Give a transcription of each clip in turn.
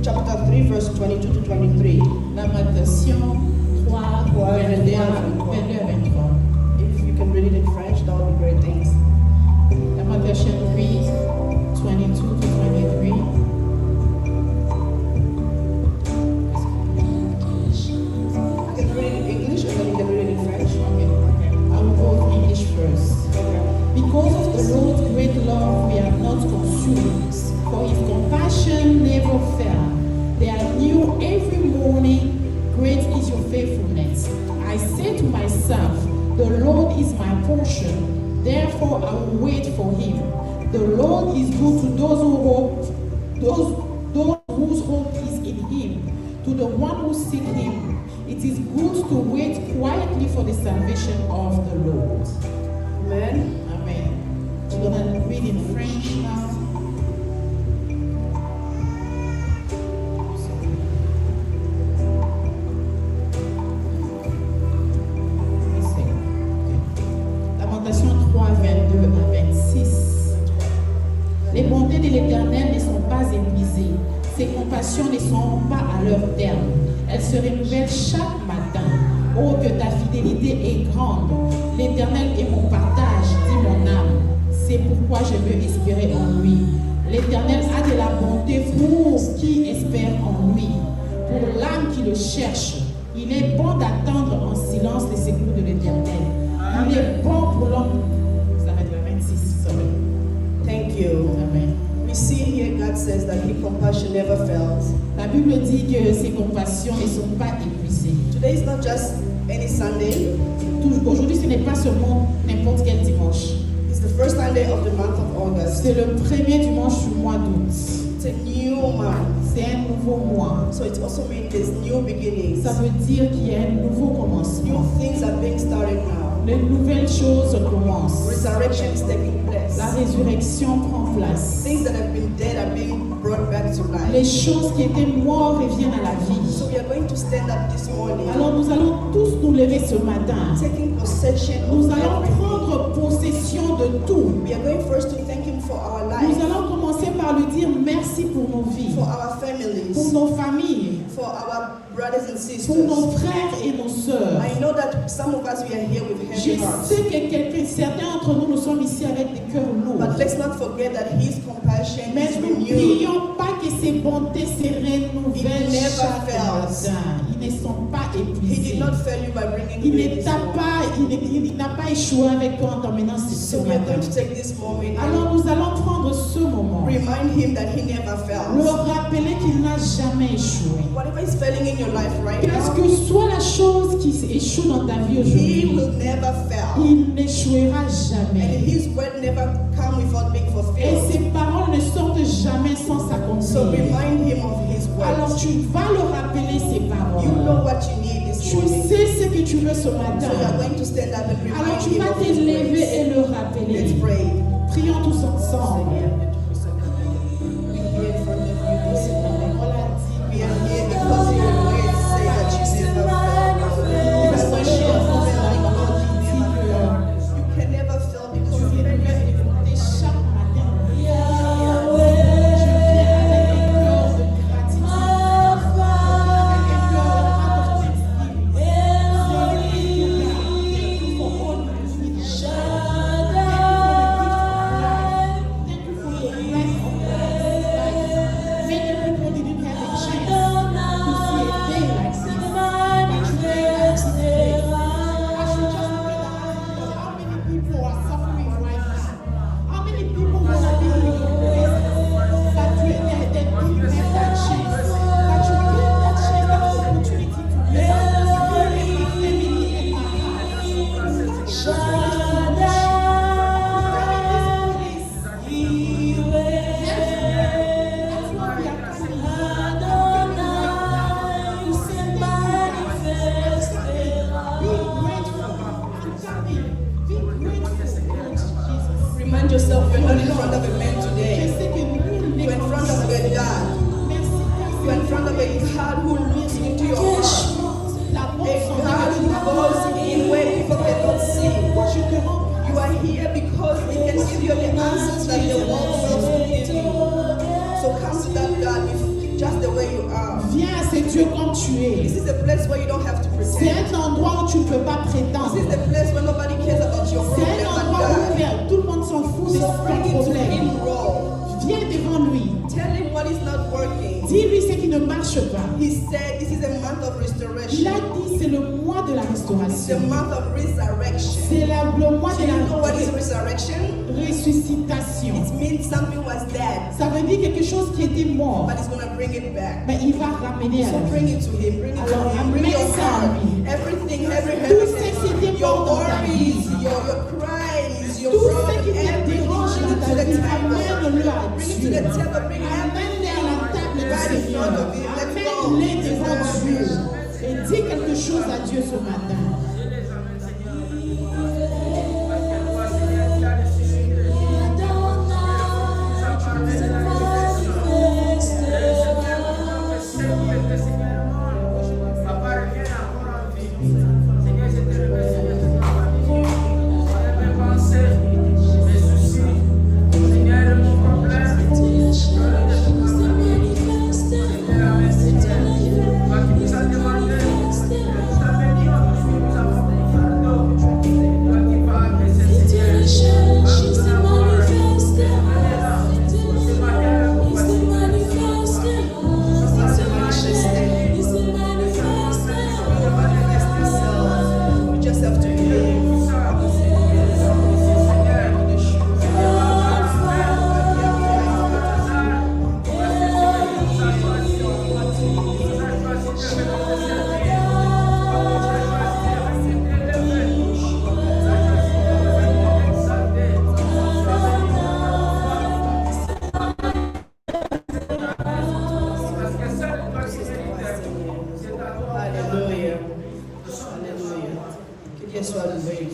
chapter 3, verse 22 to 23. Lamentation 3, 22 à 23. If you can read it in French, that would be great. Thanks. Lamentation 3, 22 to 23. I can read it in English and then you can read it in French. Okay. I will go with English first. Okay. Because of the Lord's great love, we are not consumed, for his compassion never fail. They are new every morning. Great is your faithfulness. I say to myself, the Lord is my portion. Therefore, I will wait for him. The Lord is good to those who hope, those whose hope is in him. To the one who seek him, it is good to wait quietly for the salvation of the Lord. Amen. Amen. We're going to read in French now. Lamentation 3, 22 à 26. Les bontés de l'Éternel ne sont pas épuisées. Ses compassions ne sont pas à leur terme. Elles se renouvellent chaque matin. Oh, que ta fidélité est grande. L'Éternel est mon partage, dit mon âme. C'est pourquoi je veux espérer en lui. L'Éternel a de la bonté pour qui espère en lui. Pour l'âme qui le cherche. Il est bon d'attendre en silence les secours de l'Éternel. Il est bon pour l'homme. Ça va être le 26. Sorry. Thank you. Amen. We see here God says that his compassion never fails. La Bible dit que ses compassions ne sont pas épuisées. Today is not just any Sunday. Aujourd'hui, ce n'est pas seulement n'importe quel dimanche. It's the first Sunday of the month of August. C'est le premier dimanche du mois d'août. It's a new month. C'est un nouveau mois. So it also means there's new beginnings. Ça veut dire qu'il y a un nouveau commencement. New things are being started now. Les nouvelles choses commencent. Resurrection is taking place. La résurrection prend place. Things that have been dead are being brought back to Les life. choses qui étaient mortes reviennent à la vie. So we are going to stand up this morning, Alors nous allons tous nous lever ce matin. taking possession Nous of allons everything. prendre possession de tout. We are going first to thank him for our Nous life, allons commencer par lui dire merci pour nos vies, for our pour families, nos familles, for our brothers and pour nos sisters. frères et nos sœurs. I know that some of us, we are here with Je heavy hearts. sais que certains d'entre nous, nous sommes ici avec des cœurs lourds. But let's not forget that his compassion Mais is nous renewed. prions pas que ses bontés se renouvellent It never chaque fails. matin. Ils ne sont pas He did épuisés. not fail you by bringing Il you in ne this t'a world. pas, il n'a pas échoué avec toi en t'emmenant ce So we are matin. going to take this moment Alors and nous allons prendre ce moment, remind him that he never le fails. rappeler qu'il n'a jamais échoué. Whatever is failing in your life right Qu'est-ce now, que soit la chose qui échoue dans ta vie he aujourd'hui, will never fail. il n'échouera And jamais. his word never come without being Et fulfilled. ses paroles ne sortent jamais sans So s'accomplir. remind him of his Alors words. tu vas le rappeler ses You paroles. know what you need this Tu morning. sais ce que tu veux ce So you are matin. going to stand up and Alors remind tu him vas of te his lever words. et le Let's rappeler. pray. Prions tous ensemble. We are here in front of you this morning. We are here because your words say that you never fail. Because when you are failing, God, you never fail. You can never fail because you never fail. Chaque matin, je viens avec un cœur de gratitude, avec un cœur de thanksgiving. Thank you for all you do. Thank you for the gift of life. Thank you for your tu This es. is a place where you don't have to C'est pretend. un endroit où tu ne peux pas This prétendre. is the place where nobody cares about your C'est problem un but endroit où God. tout le monde s'en fout de So bring ton it to problème. him raw. Viens devant lui. Tell him what is not working. Dis-lui ce qui ne marche pas. He said this is a month of Il restoration. a dit c'est le mois de la It's the restauration. month of resurrection. C'est le mois Do de you know what is la resurrection? ressuscitation. It means something was dead, Ça veut dire quelque chose qui était mort. but he's going to bring it back. Mais il va ramener à So la bring vie. it to him, bring it to Alors, him, bring your amène ça à heart, lui. everything, every Tout ce qui était your mort dans ta worries, vie. your cries, your Tout ce problems, qui te everything, dérange bring dans it ta to the vie, table. amène-le à Bring it to Dieu. the table, bring Amène-le à la table du right in Seigneur. front of him. Let's go. Amène-les devant Dieu. Et dis quelque chose à Dieu ce matin. We just have to believe. Alléluia. Alléluia. Que Dieu soit loué.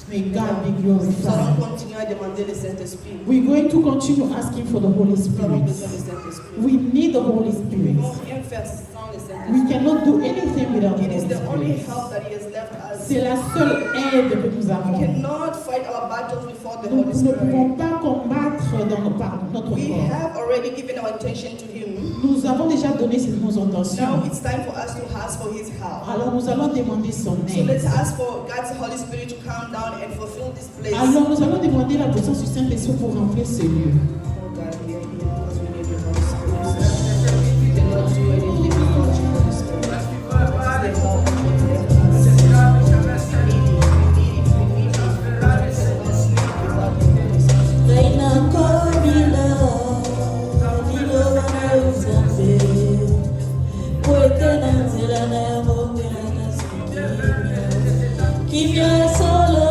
May God be Nous allons glorified. continuer à demander le Saint-Esprit. We're going to continue asking for the Holy Nous avons besoin Spirit. du Saint-Esprit. We need the Holy Nous ne Spirit. pouvons rien faire sans le We Saint-Esprit. cannot do anything without the It is Holy the only Spirit. help that He has left us. C'est la seule aide que nous We avons. cannot fight our battles before the Nous Holy ne pouvons Spirit. pas combattre par notre We corps. have already given our attention to Him. Nous avons déjà donné nos Now intentions. it's time for us to ask for His help. Alors nous allons demander son So aide. let's ask for God's Holy Spirit to come down and fulfill this place. Alors nous allons demander la puissance du Saint-Esprit pour remplir ce lieu. Oh God, we are here because we need your Holy Spirit. We cannot do anything without your Holy Spirit. What is the help that you left us? We need it, we need it, we need it. We cannot do it without your Holy Spirit. Reina Kabila, Kabila wanauzabe, kwete na nzira na ya Mungu na nasikia. Kimya solo,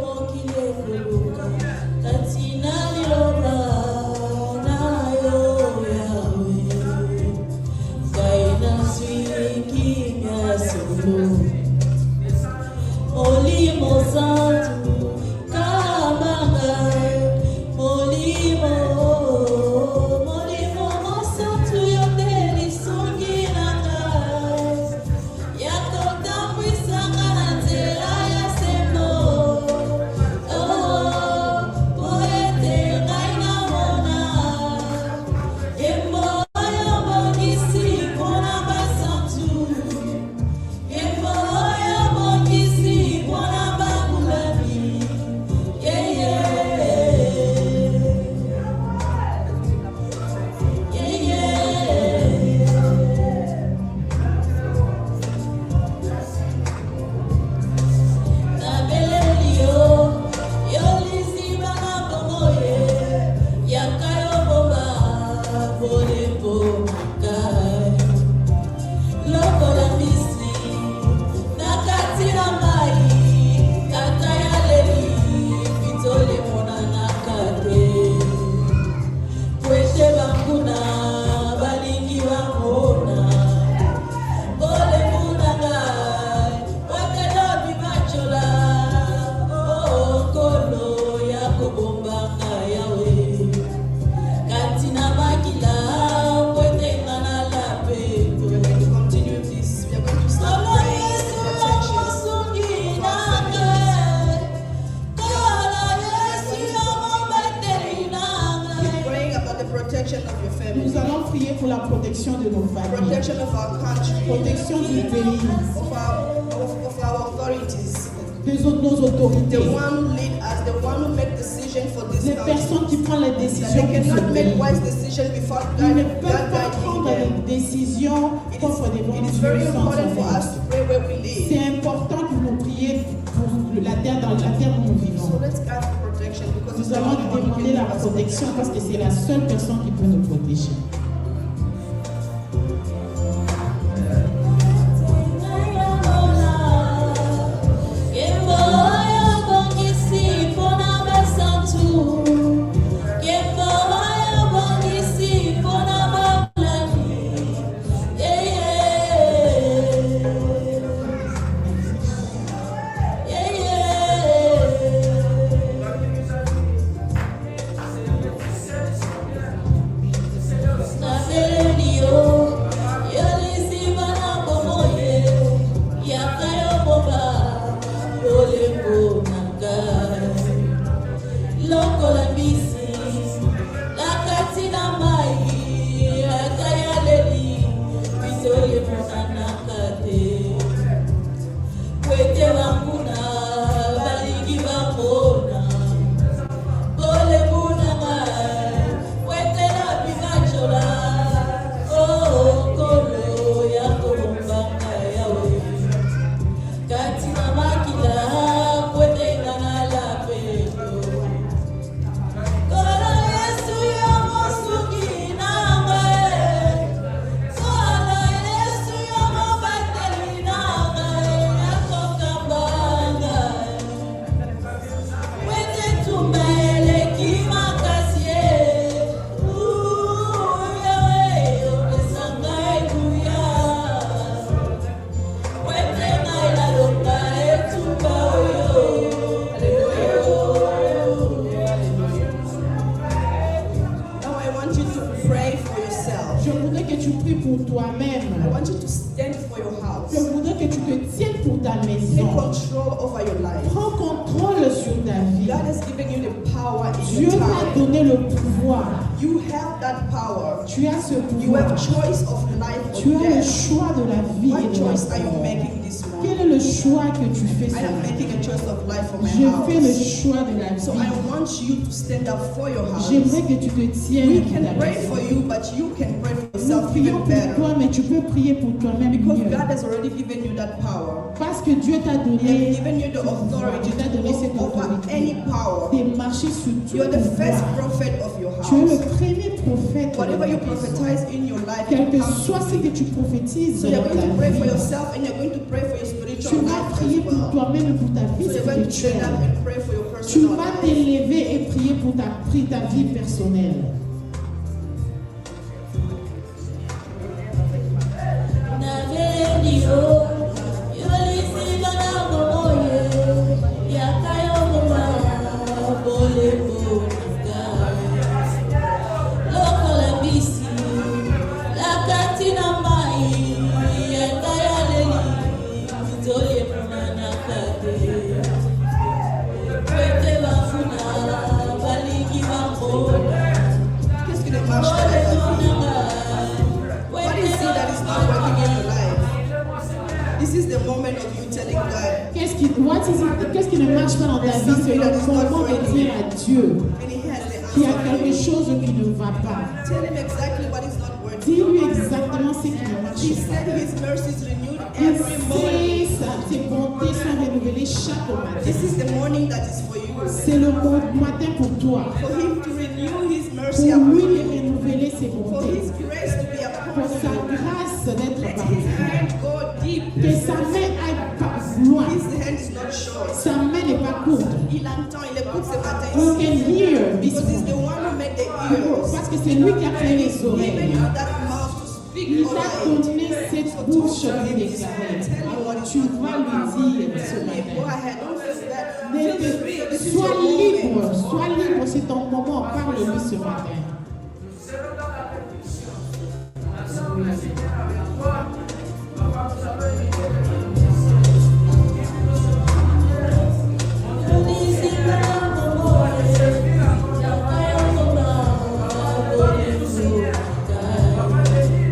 mokile kuluka, kati nani protection de nos familles, protection of our country, protection du pays, of our authorities, de nos autorités, the one who lead us, the one who make decision for this les country. personnes qui prennent les That décisions they pour ce cannot make pays. wise decisions before Ils ne God peuvent pas guiding prendre them. des décisions contre des It bonnes is very solutions. important for us to pray where we live. C'est important que nous prions pour la terre dans la terre où nous So vivons. let's ask for protection because it's Nous the allons only one who can demander la give us protection parce que c'est la seule personne qui peut nous protéger. Now I want you to pray for yourself. Je voudrais que tu pries pour I toi-même. want you to stand for your house. Je voudrais que tu te tiennes pour ta Take maison. control over your life. Prends contrôle sur ta vie. God has given you the power in Dieu your t'a time. donné le pouvoir. You have that power. Tu as ce You have pouvoir. choice of life Tu or as le death. choix de la vie et What de la choice are you mort. making this Quel morning? est le choix que tu fais ce I am matin? making a choice of life for my Je fais le house. choix de la So I vie. want you to stand up for your house. J'aimerais que tu te We tiennes pour can ta pray maison. for you, but you can pray for Nous yourself prions even pour better. toi, mais tu peux prier pour toi-même Because mieux. God has already given you that power. Parce que Dieu t'a He has donné given you the authority Dieu t'a to donné cette go over autorité any power. de marcher sur tout You are the first pouvoir. prophet of your Tu es le house. premier prophète de Whatever ta you maison. prophesize in your life, Quel it que comes to soit ce que tu prophétises So you're dans going ta to pray for vie, yourself and you're going to pray for your tu spiritual vas life prier as pour well. toi-même et pour ta vie So you're going to stand up spirituelle. and pray for your Tu personal vas life. t'élever et prier pour ta vie personnelle. Qu'est-ce qui ne marche pas dans ta vie? What is it that is not working in your life? This is the moment of you telling God. Qu'est-ce qui ne marche pas dans ta vie? C'est le moment de dire à Dieu And He has the qu'il y a answer for quelque you. chose qui ne va pas. Tell Him exactly what is not working. Dis-lui exactement ce qui ne He marche said pas. His mercies renewed Il every morning. sait, ses bontés sont renouvelées chaque matin. This is the morning that is for you. C'est le matin pour toi. For Him to renew His Pour mercy upon lui de you. renouveler ses For bontés. His grace to be Pour upon sa you. grâce d'être Let parmi His nous. hand go deep. Que sa main aille pas loin. His hand is not short. Sa main n'est pas courte. Il entend, il écoute ce matin You can ici. hear this Because He's morning. the one who made the ears. Parce que c'est lui qui a créé les Given oreilles. you that mouth to speak Il your t'a life. donné cette bouche de déclarer. Alors tu vas lui dire ce Go matin. ahead, don't feel bad. Feel free. This is Sois your moment. libre, c'est ton moment. Parle-lui ce matin. Thank you.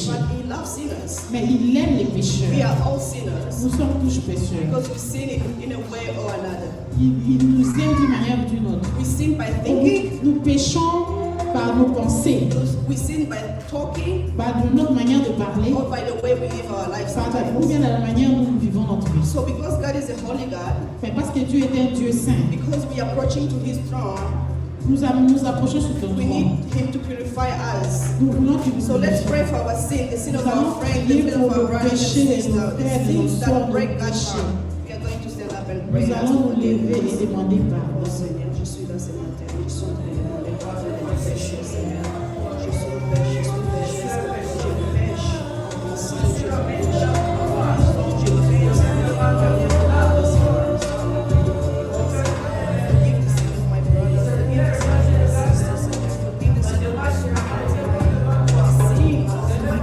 péchés. But He loves sinners. Mais il aime les We pécheurs. are all sinners Nous sommes tous pécheurs. because we sin in a way or another. Il nous aime d'une manière ou d'une autre. We sin by thinking, Nous péchons par nos pensées, we sin by talking, par notre manière de parler, or by the way we live our lives ou sometimes. bien de la manière dont nous vivons notre vie. So because God is a holy God, Mais parce que Dieu est un Dieu saint, because we are approaching to His throne, nous approchons sur ton we trône. need Him to purify us. Nous voulons qu'il nous So let's purifie. pray for our sin, the sin of Nous allons our friend, the prier sin of pour our nos brothers and péchés, de sisters, nos the frères, de nos sins sœurs, that de break nos God's péchés. heart. We are going to stand up and pray. Nous allons nous lever et demander Oh pardon. Seigneur, je suis dans ce matin, je suis dans les bras de mes péchés, Seigneur. Je suis péché, je pêche. Mon sang, je pêche. Je pêche, Seigneur. Forgive the sin of my brothers, forgive the sin of my sisters, Seigneur. Forgive the sin of my parents, sin of my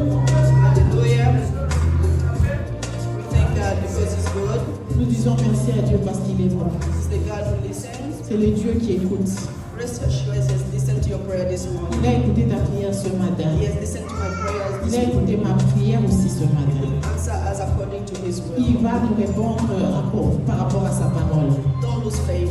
Hallelujah. We thank God because He's good. Nous disons merci à Dieu parce qu'il est bon. He's the God who listens. C'est le Dieu qui écoute. Rest assured, He has listened to your prayer this morning. Il a écouté ta prière ce matin. He has listened to my prayers Il this a morning. écouté ma prière aussi ce matin. Answer us according to His Il will. va nous répondre par rapport à sa parole. Don't lose faith.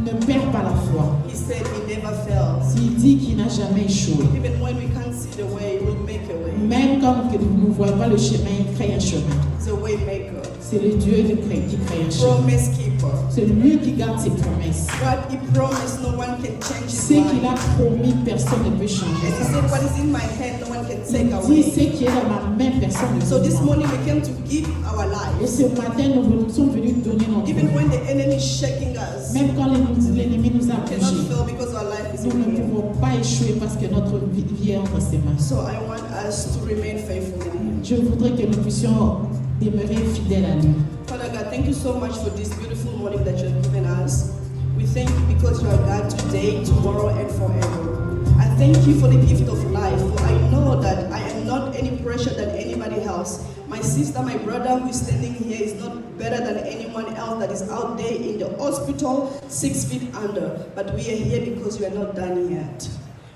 Ne perds pas la foi. He said He never fails. Il dit qu'il n'a jamais échoué. Even when we can't see the way, He will make a way. Même quand nous ne voyons pas le chemin, il crée un chemin. He's a way maker, C'est le Dieu qui crée un chemin. promise keeper. C'est lui qui garde ses promesses. What He promised, no one can change His Ce qu'il a mind. promis, personne ne peut changer. And He said, what is in my hand, no one can Il take dit away. ce qui est dans ma main, personne ne So peut this prendre. morning we came to give our Et lives. ce matin, nous sommes venus donner notre Even vie. when the enemy is shaking us, Même quand l'ennemi nous a we cannot bougé, fail because our life is nous in ne Him. pouvons pas échouer parce que notre vie est entre ses mains. So I want us to remain faithful in Him. Je voudrais que nous puissions demeurer fidèles à lui. Father God, thank you so much for this beautiful morning that you have given us. We thank you because you are God today, tomorrow, and forever. I thank you for the gift of life, for I know that I am not any pressure than anybody else. My sister, my brother who is standing here is not better than anyone else that is out there in the hospital 6 feet under. But we are here because you are not done yet.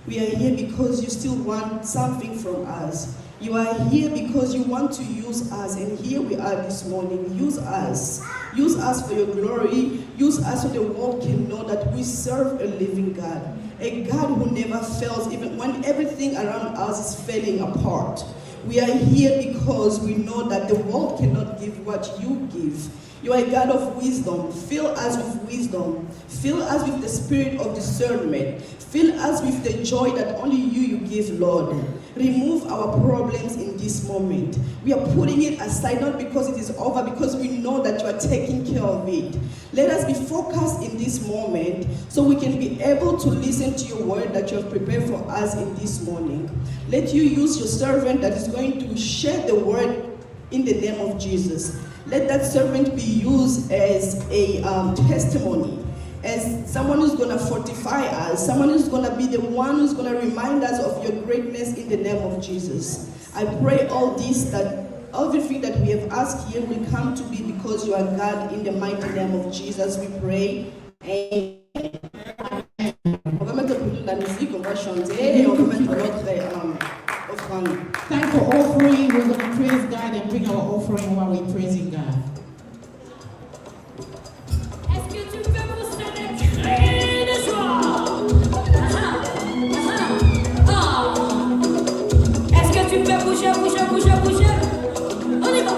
We are here because you still want something from us. You are here because you want to use us, and here we are this morning. Use us. Use us for your glory. Use us so the world can know that we serve a living God. A God who never fails, even when everything around us is falling apart. We are here because we know that the world cannot give what you give. You are a God of wisdom. Fill us with wisdom. Fill us with the spirit of discernment. Fill us with the joy that only you give, Lord. Remove our problems in this moment. We are putting it aside, not because it is over, because we know that you are taking care of it. Let us be focused in this moment so we can be able to listen to your word that you have prepared for us in this morning. Let you use your servant that is going to share the word in the name of Jesus. Let that servant be used as a testimony, as someone who's going to fortify us, someone who's going to be the one who's going to remind us of your greatness in the name of Jesus. I pray all this, that everything that we have asked here will come to be because you are God. In the mighty name of Jesus, we pray. Amen. On va mettre de la musique, on va chanter et on va mettre notre offrande. Time for offering. We're going to praise God and bring our offering while we're praising God. Est-ce que tu peux pousser des cris de joie? Est-ce que tu peux bouger? On y va.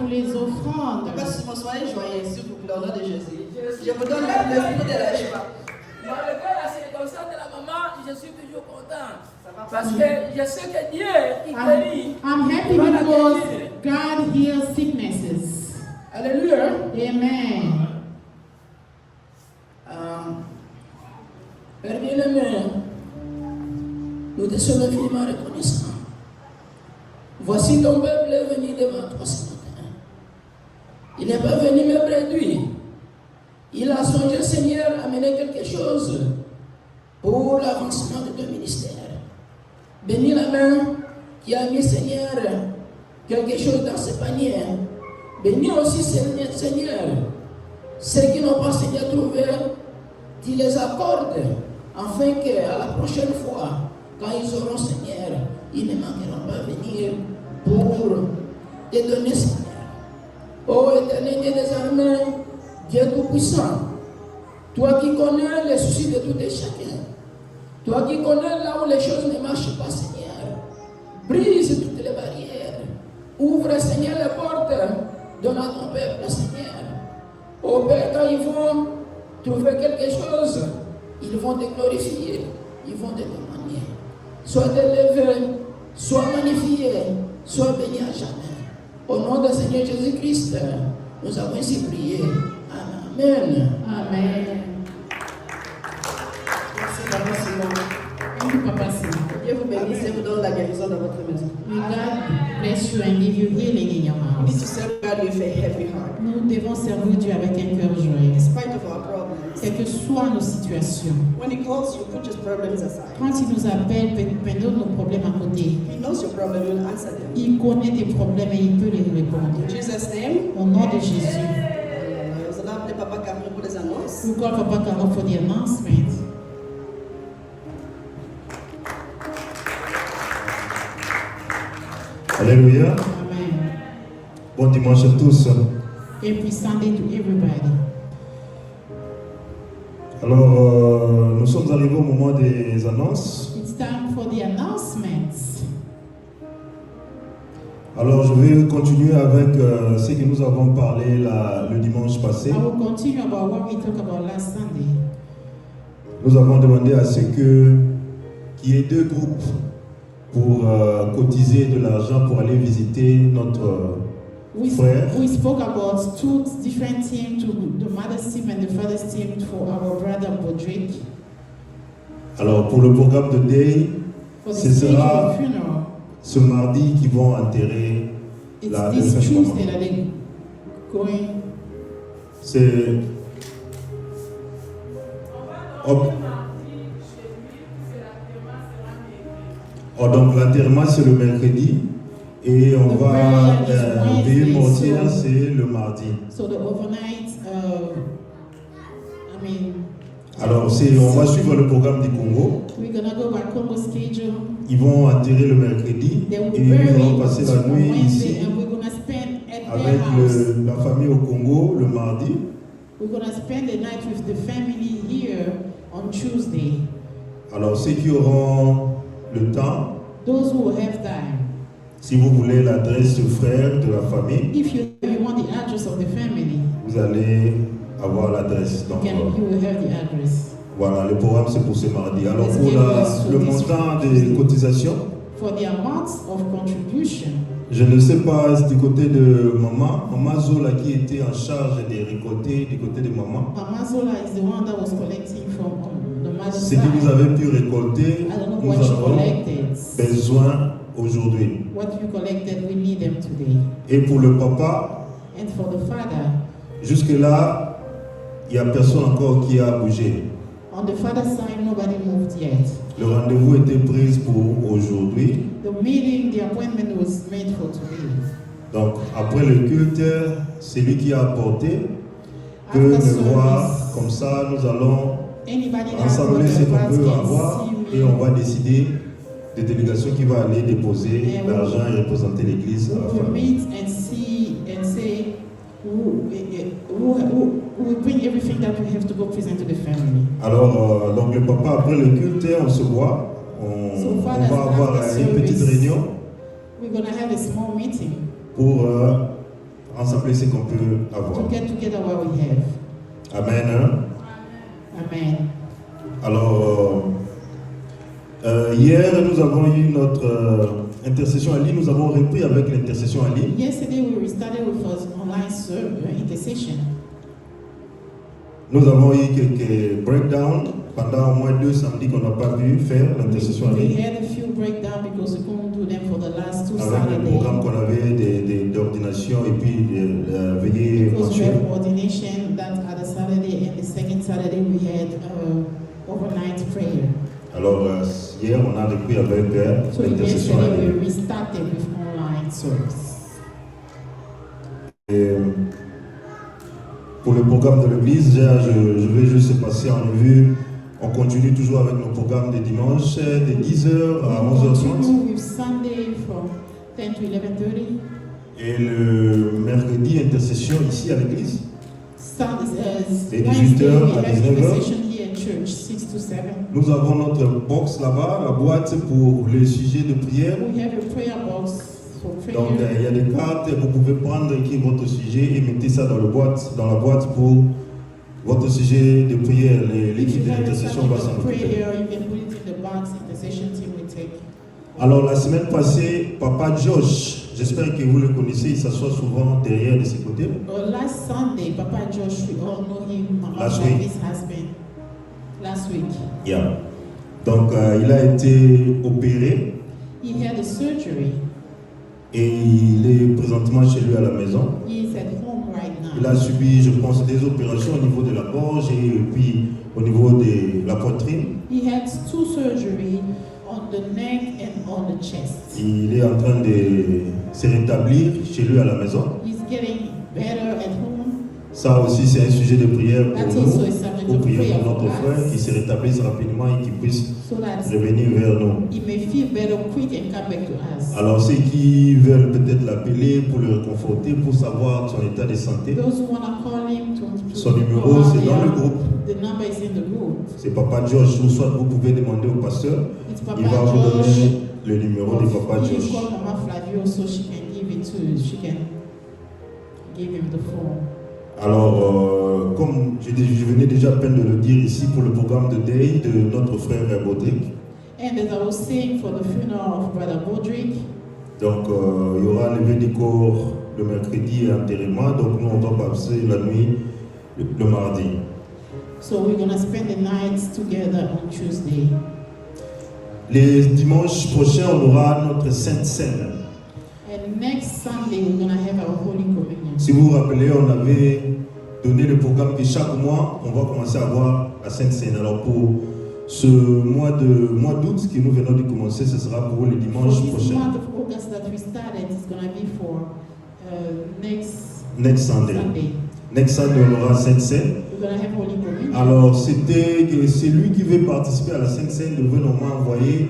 pour les offrandes. Papa Simon, soyez joyeux, s'il vous plaît, au nom de Jésus. Je vous donne l'esprit de la joie. Malgré la circonstance de la maman, je suis toujours content. Parce que je sais que Dieu, il guérit. I'm happy because God heals sicknesses. Alléluia. Amen. Père bien-aimé, nous te sommes infiniment reconnaissants. Voici ton peuple est venu devant toi ce matin. Il n'est pas venu me réduire. Il a songé, Seigneur, à mener quelque chose pour l'avancement de ton ministère. Bénis la main qui a mis, Seigneur, quelque chose dans ce panier. Bénis aussi, Seigneur, ceux qui n'ont pas, Seigneur, trouvé, tu les accordes, afin qu'à la prochaine fois, quand ils auront, Seigneur, ils ne manqueront pas venir pour te donner, Seigneur. Ô éternel Dieu des armées, Dieu tout-puissant, toi qui connais les soucis de tout et chacun, toi qui connais là où les choses ne marchent pas, Seigneur, brise toutes les barrières, ouvre, Seigneur, les portes, donne à ton peuple, Seigneur. Ô Père, quand ils vont trouver quelque chose, ils vont te glorifier, ils vont te demander. Sois élevé, sois magnifié, sois béni à jamais. Au nom du Seigneur Jésus-Christ, nous avons ainsi prié. Amen. Amen. Merci, Papa Simon. Thank you, Papa Simon. Dieu vous bénisse et vous donne la guérison dans votre maison. May God bless you and give you healing in your We need to house. serve God with a happy heart. Nous devons servir Dieu avec un cœur joyeux. In spite of our problems. Quelles que soient nos situations. When He calls you, put your problems aside. Quand il nous appelle, prenons nos problèmes à côté. He knows your problem, He will answer them. Il connaît tes problèmes et il peut les répondre. In Jesus' name, Au nom de Jésus. vous allez appeler Papa Carmen pour les annonces. We call Papa Carlo for the announcement. Alléluia. Amen. Bon dimanche à tous. Every Sunday to everybody. Alors, nous sommes arrivés au moment des annonces. It's time for the announcements. Alors, je vais continuer avec ce que nous avons parlé le dimanche passé. I will continue about what we talked about last Sunday. Nous avons demandé à ce qu'il y ait deux groupes pour cotiser de l'argent pour aller visiter notre frère. We spoke about two different teams, the mother's team and the father's team for our brother Bodrick. Alors, pour le programme de Day, For the ce stage sera of the funeral, ce mardi qu'ils vont enterrer it's la this défunte Tuesday maman. that they're going. C'est... Oh, donc l'enterrement c'est le mercredi et on va veiller mortière c'est le mardi. So the overnight, Alors on va suivre le programme du Congo. we're gonna go by Congo schedule. Ils vont enterrer le mercredi They will et be ils vont buried passer la on nuit Wednesday ici and we're gonna spend at their avec house. la famille au Congo le mardi. We're gonna spend the night with the family here on Tuesday. Alors ceux qui auront le temps, Those who have time, si vous voulez l'adresse du frère de la famille, if you want the address of the family, vous allez avoir l'adresse. Donc, you will have the address. voilà, le programme c'est pour ce mardi. Alors Let's pour give us le this montant Tuesday. des cotisations, For the amount of contribution, je ne sais pas du côté de maman Zola qui était en charge des récoltés du côté de maman. Mama Zola is the one that was collecting from the mother's Ce que vous side. avez pu récolter, I don't know nous what you avons collected. besoin aujourd'hui. What you collected, we need them today. Et pour le papa, And for the father, jusque-là, il n'y a personne encore qui a bougé. on the father's side, nobody moved yet. Le rendez-vous était pris pour aujourd'hui. The meeting, the appointment was made for today. Donc, après le culte, celui qui a apporté peut After me voir. service, Comme ça, nous allons anybody that ensembler ce qu'on brought peut the avoir can et on va décider des délégations qui vont aller déposer Et l'argent et représenter l'église à la we will famille. meet and see and say who will bring everything that we have to go present to the family. Alors, donc le papa, après le culte, on se voit. So On fathers, va avoir after une petite service, réunion we're going to have a small meeting pour ensembler ce qu'on peut avoir. to get together what we have. Amen. Hein? Amen. Alors, hier, nous avons eu notre intercession en ligne. Nous avons repris avec l'intercession en ligne. Yesterday we started with an online intercession. Nous avons eu quelques breakdowns pendant au moins 2 samedis qu'on n'a pas pu faire l'intercession en We ligne. had a few breakdowns because we couldn't do them for the last 2 Avec le programme Saturdays. qu'on avait d'ordination et puis de veillée Because we mensuelle. have ordination that other Saturday, and the second Saturday we had overnight prayer. Alors, hier, on a repris avec So l'intercession en yesterday ligne. we restarted with online service. Et pour le programme de l'église, je vais juste passer en revue. On continue toujours avec nos programmes de dimanche, de 10h à We 11h30. continue with Sunday from 10 to 11:30. Et le mercredi, intercession ici à l'église. Et 18 Wednesday heures we à have 19 heures. intercession here at church, 6 to 7. Nous avons notre box là-bas, la boîte pour les sujets de prière. We have a prayer box for Donc prayer. il y a des cartes, vous pouvez prendre qui est votre sujet et mettez ça dans la boîte pour votre sujet de prière. If L'équipe you de have l'intercession something va s'en for occuper. prayer, you can put it in the box. Intercession team will take. Alors la semaine passée, Papa Josh, j'espère que vous le connaissez, il s'assoit souvent derrière de ses côtés. Last Sunday, Papa Josh, we all know him, Last like week. his husband. Last week, Yeah. Donc il a été opéré he had a surgery. et il est présentement chez lui à la maison. He is at home right Il now. a subi, je pense, des opérations au niveau de la gorge et puis au niveau de la poitrine. He had 2 surgeries on the neck and on the chest. Il est en train de se rétablir chez lui à la maison. He's getting better at home. Ça aussi, c'est un sujet de prière pour That's nous, also a subject pour of prier prayer pour for notre frère qui us, se rétablisse rapidement et qui puisse so that revenir vers nous. he may feel better quick and come back to us. Alors ceux qui veulent peut-être l'appeler pour le réconforter, pour savoir son état de santé, Those who want to call him to son numéro call c'est dans le their- groupe. The number is in the group. C'est Papa Josh, ou soit vous pouvez demander au pasteur, It's Papa il va vous Josh. donner le numéro de Papa You Josh. call Mama Flavio so she can give it to she can give him the phone. Alors, comme je venais déjà à peine de le dire ici pour le programme de Day de notre frère Baudric, And as I was saying for the funeral of Brother Baudric, donc il y aura levé des corps le mercredi et enterrement, donc nous on doit passer la nuit le mardi. so we're gonna spend the nights together on Tuesday. Les dimanches prochains, on aura notre Sainte Seine. And next Sunday we're gonna have our Holy Communion. Si vous vous rappelez, on avait donné le programme que chaque mois, on va commencer à avoir la Sainte Seine. Alors pour ce mois d'août que nous venons de commencer, ce sera pour les For dimanches this prochains. month of August that we started, it's gonna be for next Next Sunday. Sunday. Next Sunday, on aura Sainte Seine. We're gonna have Holy Communion. Alors c'était que celui qui veut participer à la Sainte Seine devait normalement envoyer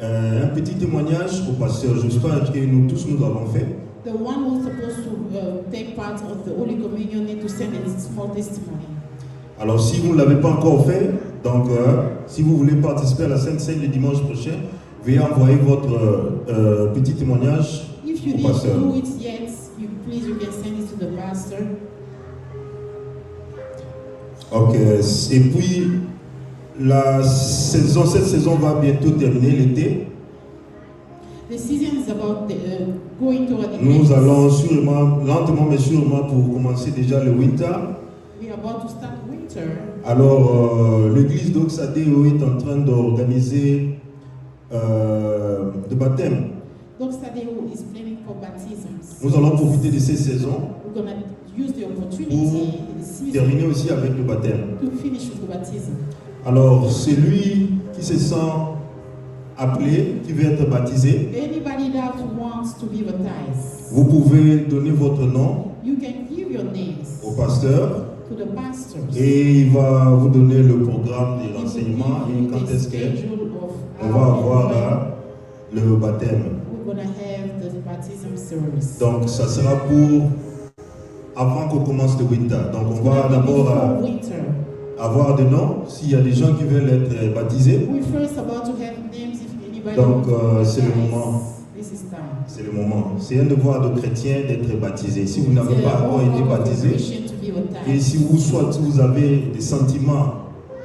un petit témoignage au pasteur. J'espère que nous tous nous avons fait. The one who's supposed to take part of the Holy Communion need to send a small testimony. Alors si vous ne l'avez pas encore fait, donc si vous voulez participer à la Sainte Seine le dimanche prochain, veuillez envoyer votre petit témoignage If you au didn't pasteur. do it yet, you can send it to the pastor. Ok. Et puis cette saison va bientôt terminer, l'été. The season is about going toward the Nous end. allons sûrement, lentement mais sûrement, pour commencer déjà le winter. We are about to start winter. Alors, l'église d'Oxadeo est en train d'organiser de baptême. Dr. Sadeo is planning for baptisms. Nous allons profiter de ces saisons We're going to use the opportunity pour in the season terminer aussi avec le baptême. to finish with the baptism. Alors, celui qui se sent appelé, qui veut être baptisé, Anybody that wants to be baptized, vous pouvez donner votre nom you can give your names au pasteur to the pastors. et il va vous donner le programme He des will renseignements give et you quand the est-ce schedule of qu'on va avoir le baptême. we're going to have the baptism service. Donc, ça sera pour avant qu'on commence le winter. Donc, on va d'abord Before winter. avoir des noms s'il y a des gens qui veulent être baptisés. We're first about to have names if anybody Donc, wants to be c'est le baptized. moment. This is time. C'est le moment. C'est un devoir de chrétien d'être baptisé. Si vous n'avez pas encore été baptisé, et si vous, soit vous avez des sentiments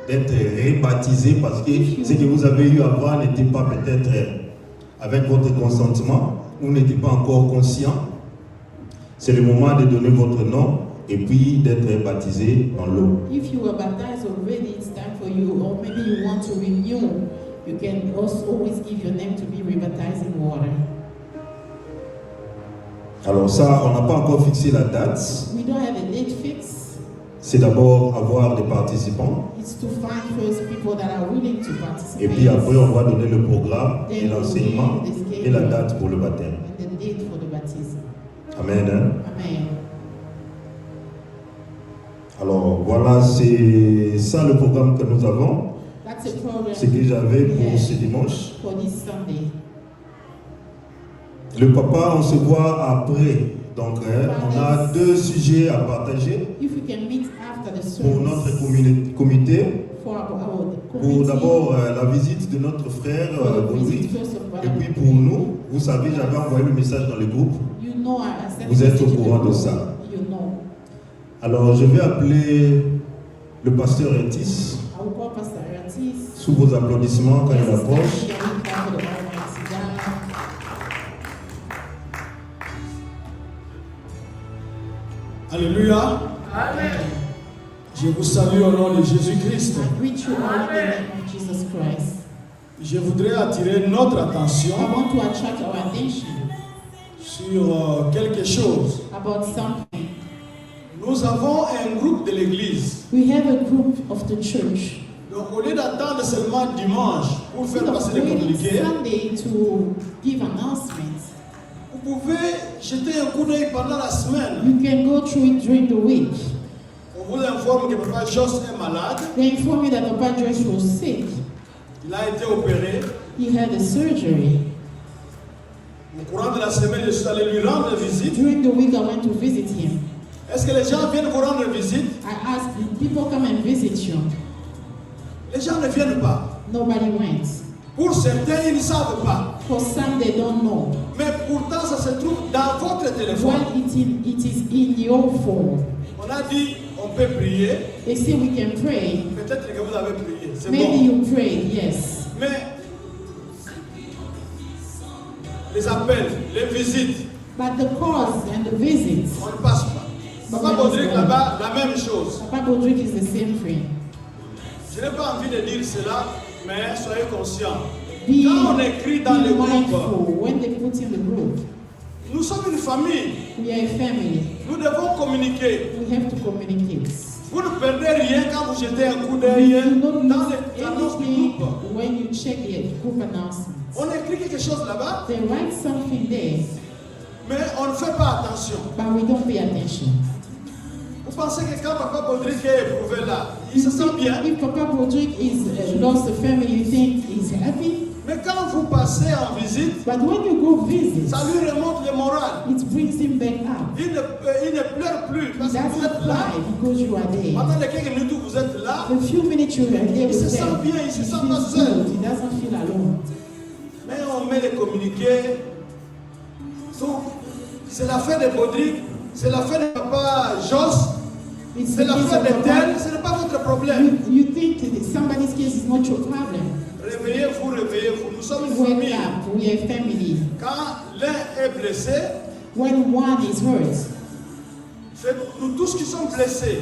d'être rebaptisé parce que ce que vous avez eu avant n'était pas peut-être avec votre consentement, vous n'étiez pas encore conscient, c'est le moment de donner votre nom et puis d'être baptisé dans l'eau. If you were baptized already, it's time for you, or maybe you want to renew, you can also always give your name to be rebaptized in water. Alors ça, on n'a pas encore fixé la date. We don't have a date fixed. C'est d'abord avoir des participants. It's to find first people that are willing to participate. Et puis après, on va donner le programme et l'enseignement et la date pour le baptême. And the date for the baptism. Amen. Hein? Amen. Alors voilà, c'est ça le programme que nous avons. That's a program Ce que j'avais pour ce dimanche. for this Sunday. Le papa, on se voit après. Donc, on a 2 sujets à partager If we can meet after the pour service notre comité. for our Pour committee, d'abord la visite de notre frère for the Baudry. visit first of Et all, puis pour nous, vous savez, j'avais envoyé le message dans le groupe. you know, I sent Vous a êtes message au in the courant de group. ça. You know. Alors, je vais appeler le pasteur Etis I will call Pastor Eratis. sous vos applaudissements quand il approche. Alléluia. Je vous salue au nom de Jésus-Christ. I greet you all in the name of Jesus Christ. Je voudrais attirer notre attention I want to attract our attention sur quelque chose. about something. Nous avons un groupe de l'église. We have a group of the church. Donc au lieu d'attendre seulement dimanche pour faire Instead of passer les waiting communiqués, Sunday to give announcements, vous pouvez jeter un coup d'œil pendant la semaine. you can go through it during the week. On vous informe que Papa Joss est malade. They inform you that Papa Josh was sick. Il a été opéré. He had a surgery. Au courant de la semaine, je suis allé lui rendre visite. During the week, I went to visit him. Est-ce que les gens viennent vous rendre visite? I asked, did people come and visit you? Les gens ne viennent pas. Nobody went. Pour certains, ils ne savent pas. For some, they don't know. Mais pourtant, ça se trouve dans votre téléphone. Well, it is in your phone. On a dit, on peut prier. They say we can pray. Peut-être que vous avez prié. C'est Maybe bon. you prayed, yes. Mais les appels, les visites, But the calls and the visits, on ne passe pas. Papa Baudric là-bas, la même chose. Papa Baudric is the same thing. Je n'ai pas envie de dire cela, mais soyez conscients. Be, Quand on écrit dans le groupe, mindful when they put in the group. nous sommes une famille. We are a family. Nous devons communiquer. We have to communicate. Vous ne perdez rien quand vous jetez un coup d'œil You dans don't lose les annonces du anything groupe. when you check the group announcements. On écrit quelque chose là-bas, They write something there, mais on ne fait pas attention. but we don't pay attention. Vous pensez que quand Papa Baudric est éprouvé là, il se sent bien. If Papa Baudric is lost a family, you think he's happy. Mais quand vous passez en visite, But when you go visit, ça lui remonte le moral. it brings him back up. Il ne pleure plus He parce que vous doesn't êtes là. cry because you are there. Pendant les quelques minutes où vous êtes là, The few minutes you are there Il se with sent them, bien, il se he sent feels pas seul. good. He doesn't feel alone. mais on met les communiqués. Donc, c'est l'affaire de Baudric, c'est l'affaire de Papa Joss, It's c'est the case l'affaire of de Papa. tel, ce n'est pas votre problème. You think that somebody's case is not your problem. Réveillez-vous, réveillez-vous. Nous sommes une Wake famille. up. We are a family. Quand l'un est blessé, When one is hurt, c'est nous tous qui sommes blessés.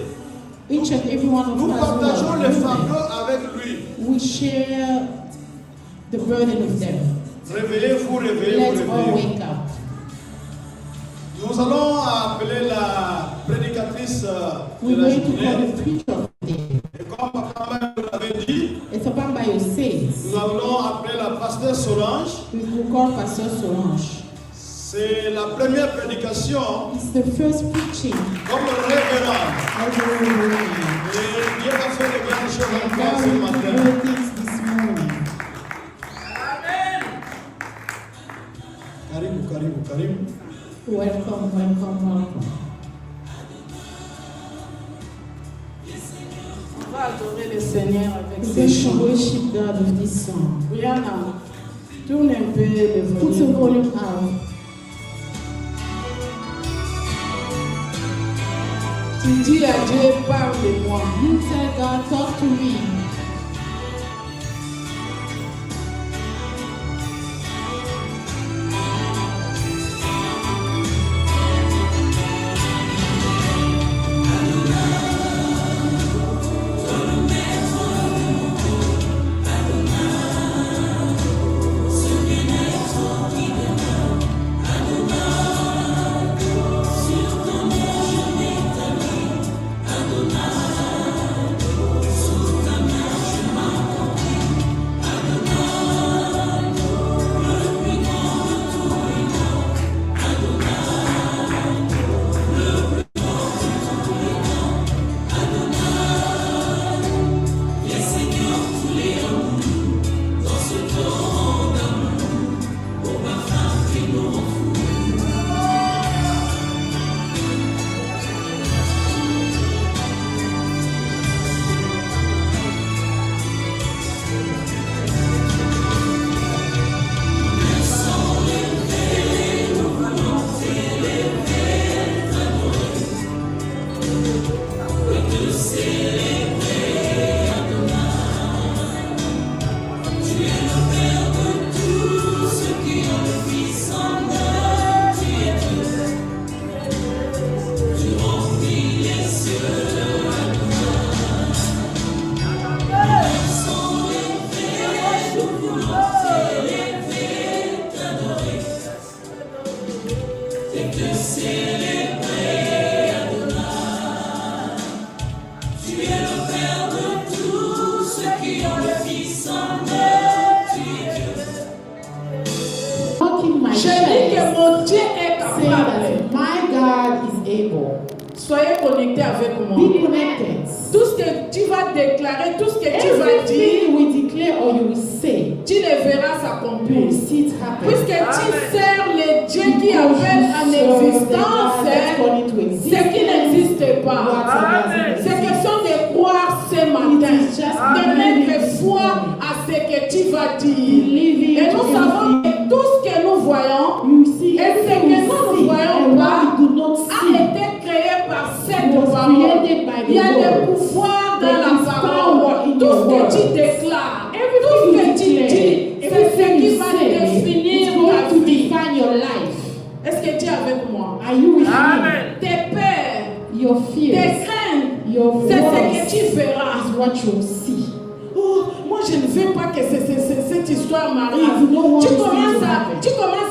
each and every one of Nous us partageons who le are fardeau women, avec lui. we share the burden with them. Réveillez-vous, réveillez-vous, Let's all réveillez-vous. wake up. Nous allons appeler la prédicatrice de We're la going to call journée. the preacher of the day. Et comme Papa nous l'avait dit, It's a Pambayo says. nous allons appeler la pasteur Solange. We will call Pastor Solange. C'est la première prédication It's the first preaching comme révérend. of the Reverend. Et Dieu va faire de grandes choses And encore God ce will do matin. great things this morning. Karibu, karibu, karibu. Welcome, welcome, welcome. On va adorer le Seigneur avec We're ces going to chants. worship God with this song. Brianna, Tourne un peu le Put your volume. volume out. Tu dis à Dieu, parle-moi. You tell God, talk to me. Soyez connectés avec moi. Be connected. Tout ce que tu vas déclarer, tout ce que tu vas dire, Everything we declare or you will say, tu le verras you will s'accomplir. see it happen. Puisque tu sers le Dieu qui appelle en existence ce qui n'existe pas. C'est question de croire ce matin, de mettre foi à ce que tu vas dire. Et nous savons que tout ce que nous voyons et ce que nous ne voyons pas a été créé par cette parole. Il y a le pouvoir dans la parole. Tout ce que tu déclares, tout ce que tu dis, c'est ce qui va définir ta vie. Est-ce que tu es avec moi? Amen. Tes peurs, Your tes fears, craintes, your c'est ce worries que tu verras. is what you see. Oh, moi je ne veux pas que cette histoire I m'arrive. don't want Tu this to commences happen.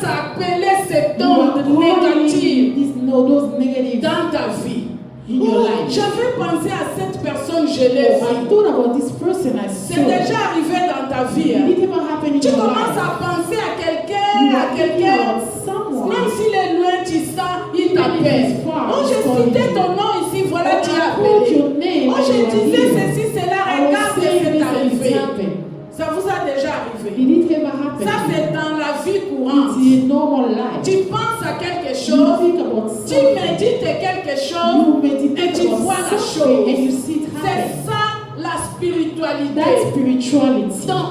à appeler ces You are ondes calling négatives those negative dans ta vie. in your life. J'avais pensé à cette personne, je l'ai I vue. thought about this person I C'est saw. déjà arrivé dans ta vie. Did it ever happen in Tu your commences life? à penser à You quelqu'un, are thinking about someone. même s'il est loin, tu sens, il t'appelle. Even if he's far, Oh, he's j'ai calling cité you. ton nom ici, voilà, tu I as called appelé. your name Oh, and je you are disais here. ceci, cela, I regarde was ce saying qui this est and it arrivé. happened. Ça vous a déjà arrivé. Did it ever happen? Ça, to you? c'est dans la vie courante. It's in normal life. Tu penses à quelque You chose, think about tu something. médites quelque chose, You et meditate tu about vois la something and you chose. see it C'est happen. ça la spiritualité. That's spirituality. Donc,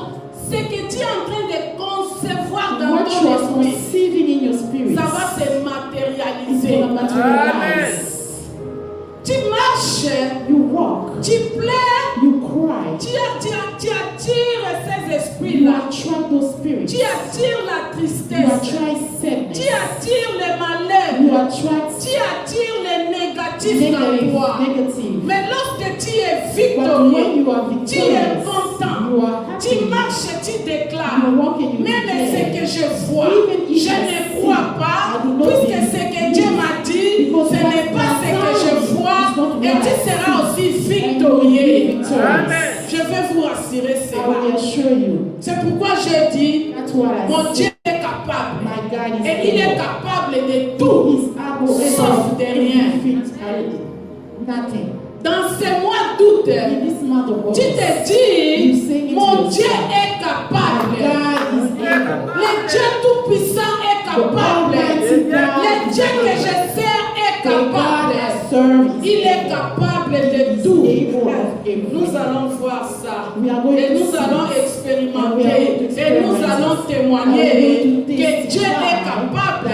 ce que tu es en train de concevoir dans What you ton are esprit, conceiving in your spirit ça va se is matérialiser. going to materialize. Tu marches, You walk, tu pleures, you cry, tu attires ces you esprits-là. attract those spirits. Tu attires la You tristesse. attract Tu sadness. attires les You malheurs. attract Tu attires les négatifs dans toi. negative. Mais lorsque tu es But when victorieux, you are tu es victorious, content. you are Tu happy. marches, tu déclares. You walk and you Même declare. ce que je vois, Even if je I ne see, crois pas, I do not puisque believe. ce que Dieu m'a dit, Because ce n'est pas ce que je vois, et tu seras aussi victorieux. Je vais vous rassurer I will cela. assure you. C'est pourquoi j'ai dit, That's what I mon see. Dieu est capable. My God is Et il est able. capable de tout. He's able Sauf de rien. Nothing. Dans ces mois d'août, In this month of tu August, te You dis, sing it mon to Dieu yourself. est capable. God is able. Le Dieu Tout-Puissant est capable. Le Dieu que je sers est The God capable. I serve is Il est capable de tout. able of Nous everything. allons voir ça. We are going Et to nous see allons it. expérimenter. Et nous allons allons témoigner que Dieu est capable.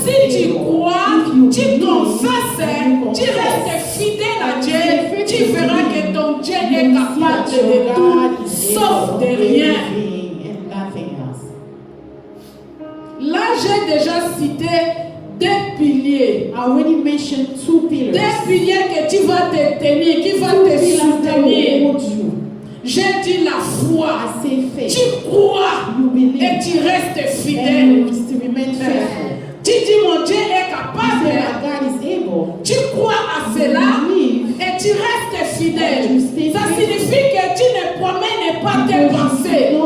Si tu crois, tu confesses, tu restes fidèle à Dieu, tu verras que ton Dieu est capable de tout, sauf de rien. Là, j'ai déjà cité deux piliers. I already mentioned 2 pillars. Deux piliers que tu vas te tenir, qui vont te soutenir. J'ai dit la foi. I say faith. Tu crois You believe. et tu restes And fidèle. you still remain faithful. Tu dis mon Dieu est You capable. say that God is able. Tu crois à cela et tu restes fidèle. Ça signifie que tu ne promènes pas tes pensées.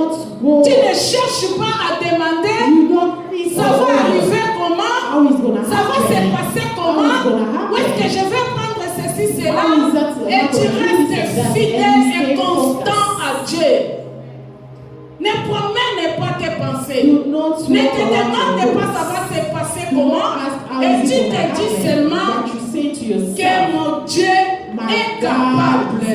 Tu ne cherches pas à demander You don't think ça va arriver comment, how it's gonna ça va se happen. passer comment, où est-ce que je vais prendre ceci, cela, et tu restes fidèle et constant à Dieu. Ne promène pas tes pensées. Ne te demande pas ça va se passer comment, et tu te dis seulement que mon Dieu est capable.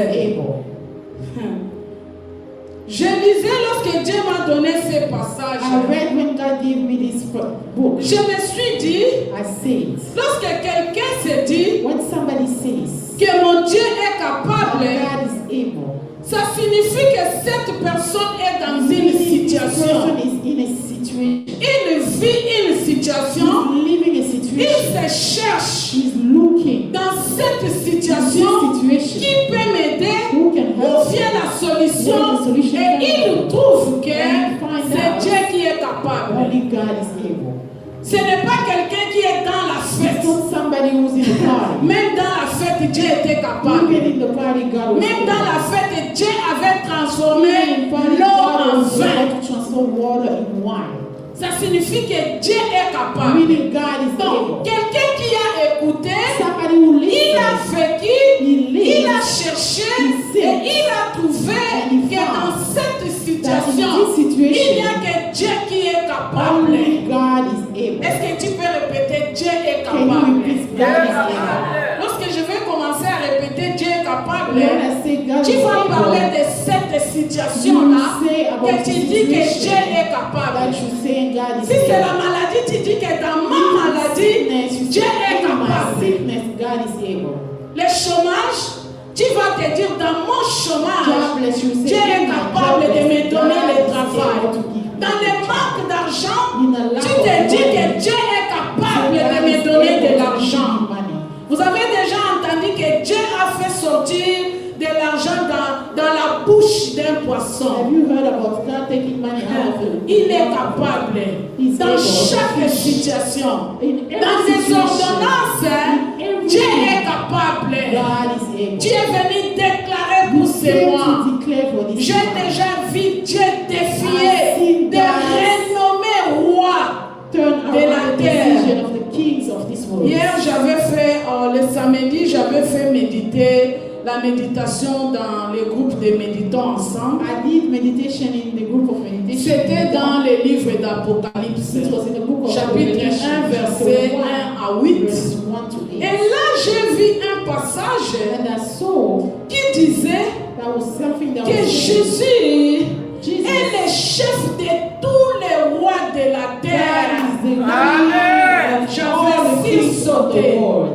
Je lisais lorsque Dieu m'a donné ces passages. I read when God gave me this book. Je me suis dit, I said, lorsque quelqu'un se dit when somebody says que mon Dieu est capable, God is able, ça signifie que cette personne est dans une situation. person is in a situation, Il vit une situation. living a Il situation, se cherche he's looking dans cette situation qui peut m'aider. who can Où help vient la solution? Et il trouve que c'est Dieu qui est capable. only God is able. Ce n'est pas quelqu'un qui est dans la It's fête. not somebody who's in the party. Même dans la fête, Dieu était capable. Even in the party, God was Même dans able. la fête, Dieu avait transformé Even in party, l'eau God en was vin. able to transform water in wine. Ça signifie que Dieu est capable. Meaning God is Donc, able. quelqu'un qui a écouté, Somebody who il a listens, vécu, il a cherché et il a trouvé que dans cette situation, il n'y a que Dieu qui est capable. only God is able. Est-ce que tu peux répéter Dieu est Can you capable? repeat God is able? Lorsque je vais commencer à répéter Dieu est capable, When I say God tu is vas parler able, de cette situation-là, you say about que tu dis que situation Dieu est capable. that you say God is Si c'est la able. maladie, tu dis que dans ma maladie, Dieu est In my capable. sickness, God is able. Le chômage, tu vas te dire dans mon chômage, Jobless, you say Dieu est in my capable de me jobless, donner God le is travail. able to give me Dans le the manque job. d'argent, In a lack tu of te dis money, que Dieu est capable God de me is donner able de to l'argent. give me money. Vous avez déjà entendu que Dieu a fait sortir de l'argent dans la bouche d'un Have poisson. you heard about God taking money out of it? Il est capable He's dans able. chaque situation. In every Dans des situation, ordonnances, in every Dieu est capable. God is able. Tu es venu déclarer pour You ces came mois. to declare for this J'ai month. déjà vu Dieu I've défier seen des God renommés rois. turn de la around the terre. decision of the kings of this world. Hier, j'avais fait, le samedi, j'avais fait méditer la méditation dans les groupes de méditants ensemble. I did meditation in the group of meditation. C'était dans le livre d'Apocalypse, It was in the book of chapitre 1, verset 1 à 8. verse 1 to 8. Et là, j'ai vu un passage And I saw qui disait that was something that que was Jésus Jesus est le chef de tous les rois de la terre. is the God of J'avais all the kings of the sauté. world.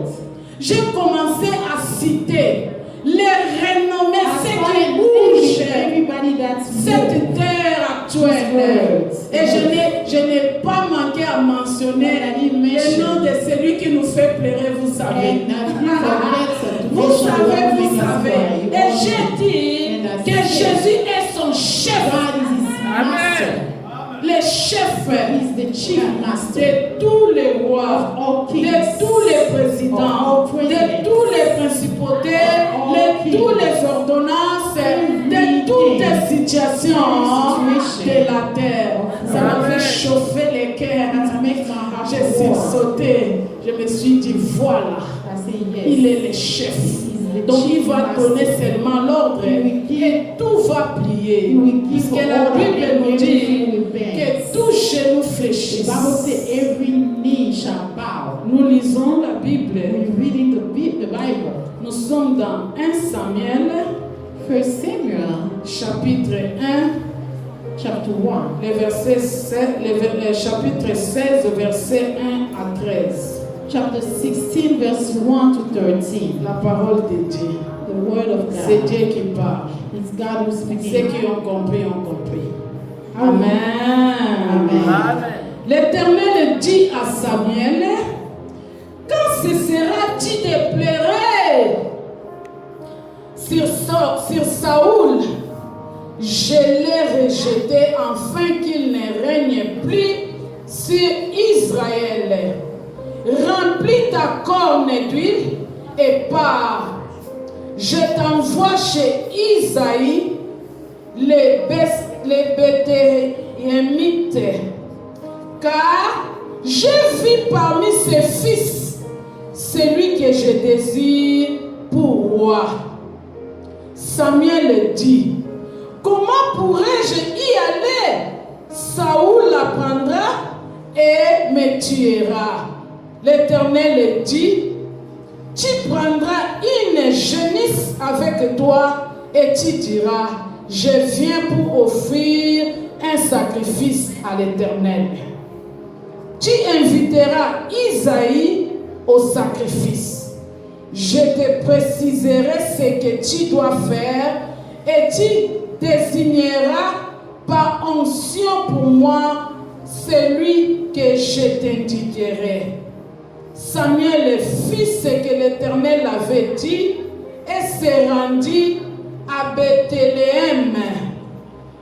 J'ai commencé à citer les renommés, I ceux qui started bougent everybody that's cette terre actuelle. Et je n'ai pas manqué à mentionner le nom de celui qui nous fait pleurer, vous savez. And I didn't forget to Vous mention savez, one vous thing as savez. well. Et j'ai dit que Jésus est son chef, God is his master. le chef He's the chief master. de tous les rois, All kings. de tous les présidents, de tous les principautés, de toutes les ordonnances, de toutes les situations de la terre. Ça m'avait chauffé les cœurs. Je suis sauté. Je me suis dit, voilà, I say yes. il est le chef. Donc il va donner seulement l'ordre et tout va plier. Puisque la Bible nous dit que tout genou The fléchisse. Bible says every knee shall bow. Nous lisons la Bible. We're reading the Bible. Nous sommes dans 1 Samuel, 1 Samuel chapitre 1, chapter 1. le chapitre 16, verset 1 à 13. Chapter 16, verse 1 to 13. La parole de Dieu. The word of C'est God. Dieu qui parle. It's God who's Ceux speaking. qui ont compris, ont compris. Amen. Amen. L'Éternel dit à Samuel, quand cesseras-tu de pleurer sur Saoul, je l'ai rejeté afin qu'il ne règne plus sur Israël. Remplis ta corne d'huile et pars. Je t'envoie chez Isaïe, les Béthélémites, car j'ai vu parmi ses fils celui que je désire pour roi. Samuel dit, comment pourrais-je y aller? Saoul l'apprendra et me tuera. L'Éternel dit, tu prendras une génisse avec toi et tu diras, je viens pour offrir un sacrifice à l'Éternel. Tu inviteras Isaïe au sacrifice. Je te préciserai ce que tu dois faire et tu désigneras par onction pour moi celui que je t'indiquerai. Samuel fit ce que l'Éternel avait dit et se rendit à Bethléem.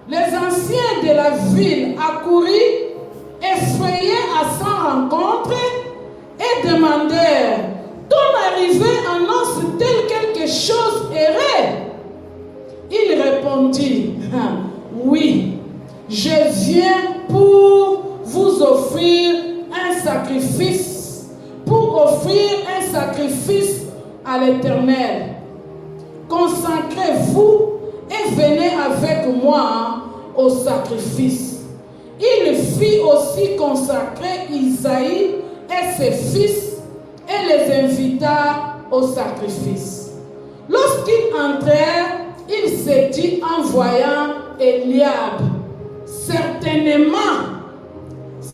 Les anciens de la ville accoururent, effrayés à sa rencontre, et demandèrent, ton arrivée annonce-t-elle quelque chose erré? Il répondit, oui, je viens pour vous offrir un sacrifice, à l'Éternel. Consacrez-vous et venez avec moi au sacrifice. Il fit aussi consacrer Isaïe et ses fils et les invita au sacrifice. Lorsqu'ils entrèrent, il se dit en voyant Eliab, certainement,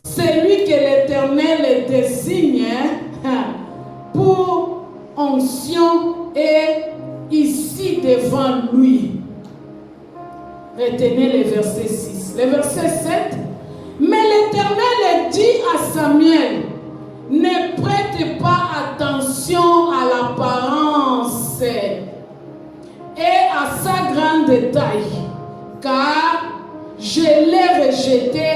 celui que l'Éternel désigne pour onction est ici devant lui. Retenez le verset 6. Le verset 7. Mais l'Éternel dit à Samuel, ne prête pas attention à l'apparence et à sa grande taille, car je l'ai rejeté.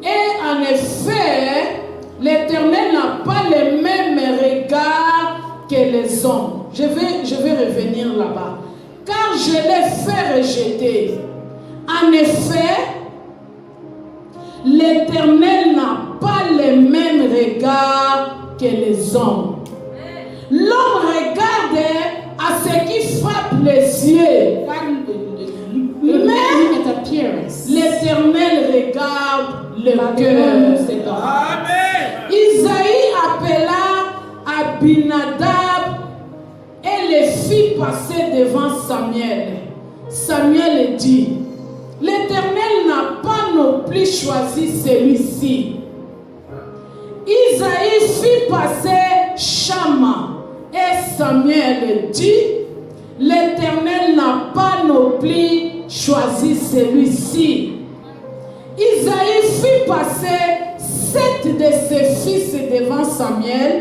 Et en effet, l'Éternel n'a pas le même regard que les hommes. Je vais revenir là-bas. Car je l'ai fait rejeter. En effet, l'Éternel n'a pas le même regard que les hommes. L'homme regarde à ce qui frappe les yeux. Mais l'Éternel regarde le cœur. Amen. Isaïe appela Abinadab et les fit passer devant Samuel. Samuel dit, l'Éternel n'a pas non plus choisi celui-ci. Isaïe fit passer Shama et Samuel dit, l'Éternel n'a pas non plus choisi celui-ci. Isaïe fit passer 7 de ses fils devant Samuel,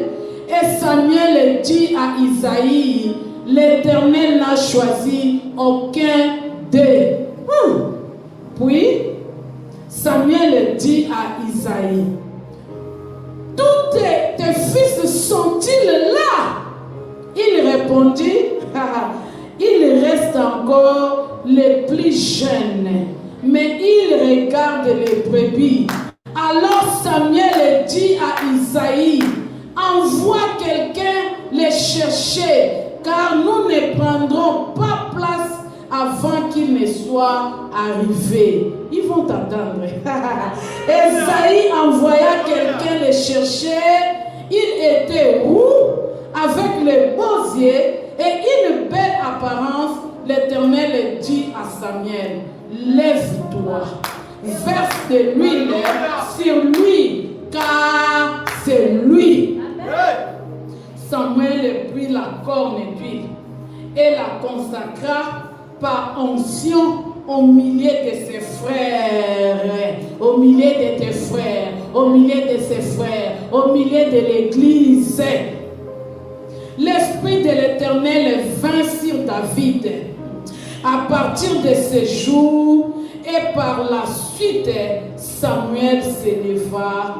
et Samuel dit à Isaïe, l'Éternel n'a choisi aucun d'eux. Puis Samuel dit à Isaïe, tous tes fils sont-ils là? Il répondit, il reste encore les plus jeunes, mais il regarde les brebis. Alors Samuel dit à Isaïe, envoie quelqu'un les chercher, car nous ne prendrons pas place avant qu'ils ne soient arrivés. Ils vont t'attendre. Isaïe envoya quelqu'un les chercher. Il était roux, avec les beaux yeux et une belle apparence. L'Éternel dit à Samuel, lève-toi. toi. Verse de l'huile sur lui, car c'est lui. Samuel prit la corne d'huile et la consacra par onction au milieu de ses frères, au milieu de tes frères, au milieu de ses frères, au milieu de l'église. L'Esprit de l'Éternel vint sur David à partir de ce jour, et par la suite, Samuel s'éleva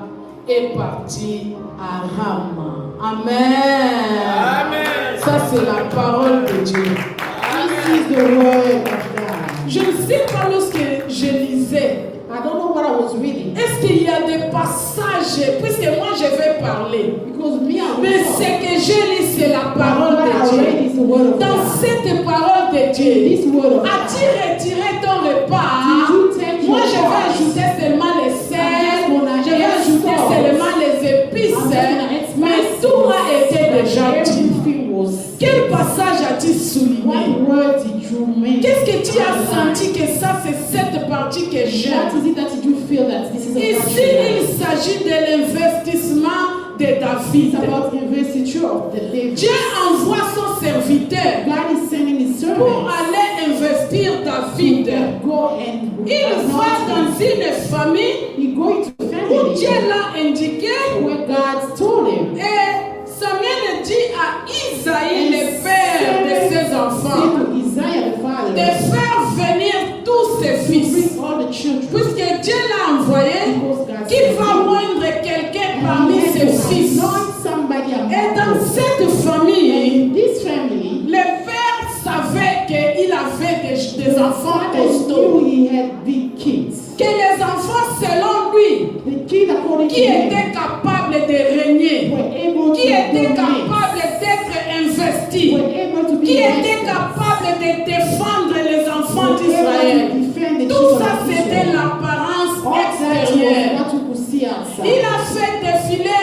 et partit à Rama. Amen. Amen. Ça, c'est la parole de Dieu. This is the word of God. Je ne sais pas lorsque je lisais. I don't know what I was reading. Est-ce qu'il y a des passages, puisque moi je vais parler, Because me, I mais was ce que j'ai lu, c'est la parole what I de read Dieu. is the word of Dans God. cette parole de Dieu, This word of as-tu God. retiré ton repas? Did you take Moi your je vais part? ajouter seulement les sels, I'm just je vais gonna ajouter add salt. seulement les épices, I'm just gonna add mais spices. tout a été déjà dit. Everything was Quel passage as-tu souligné? What word did you make? Qu'est-ce que tu as senti que ça c'est cette partie que What j'aime? is it that did you feel that this is a Ici, il s'agit de l'investissement de David. It's about investiture of the David. Dieu envoie son serviteur God is sending his pour servants aller investir David. to go and Il va dans une famille he go into où family Dieu l'a indiqué where God told him et Samuel dit à Isaïe, le père de ses enfants, say to Isaiah the de father faire venir tous ses fils. bring all the children Puisque Dieu l'a envoyé, because God qu'il sent va him. moindre quelqu'un And parmi he ses had to fils. anoint somebody Et dans among them. cette famille, In this family, le père savait qu'il avait des enfants father costauds. knew he had big kids. Que les enfants, selon lui, The kids according to qui him étaient capables de régner, were able qui étaient to dominate, capables d'être investis, were able to be qui étaient masters, capables de défendre les enfants were able d'Israël. to defend the Tout children ça, of c'était Israel. l'apparence All that was extérieure. what you could see outside. Il a fait défiler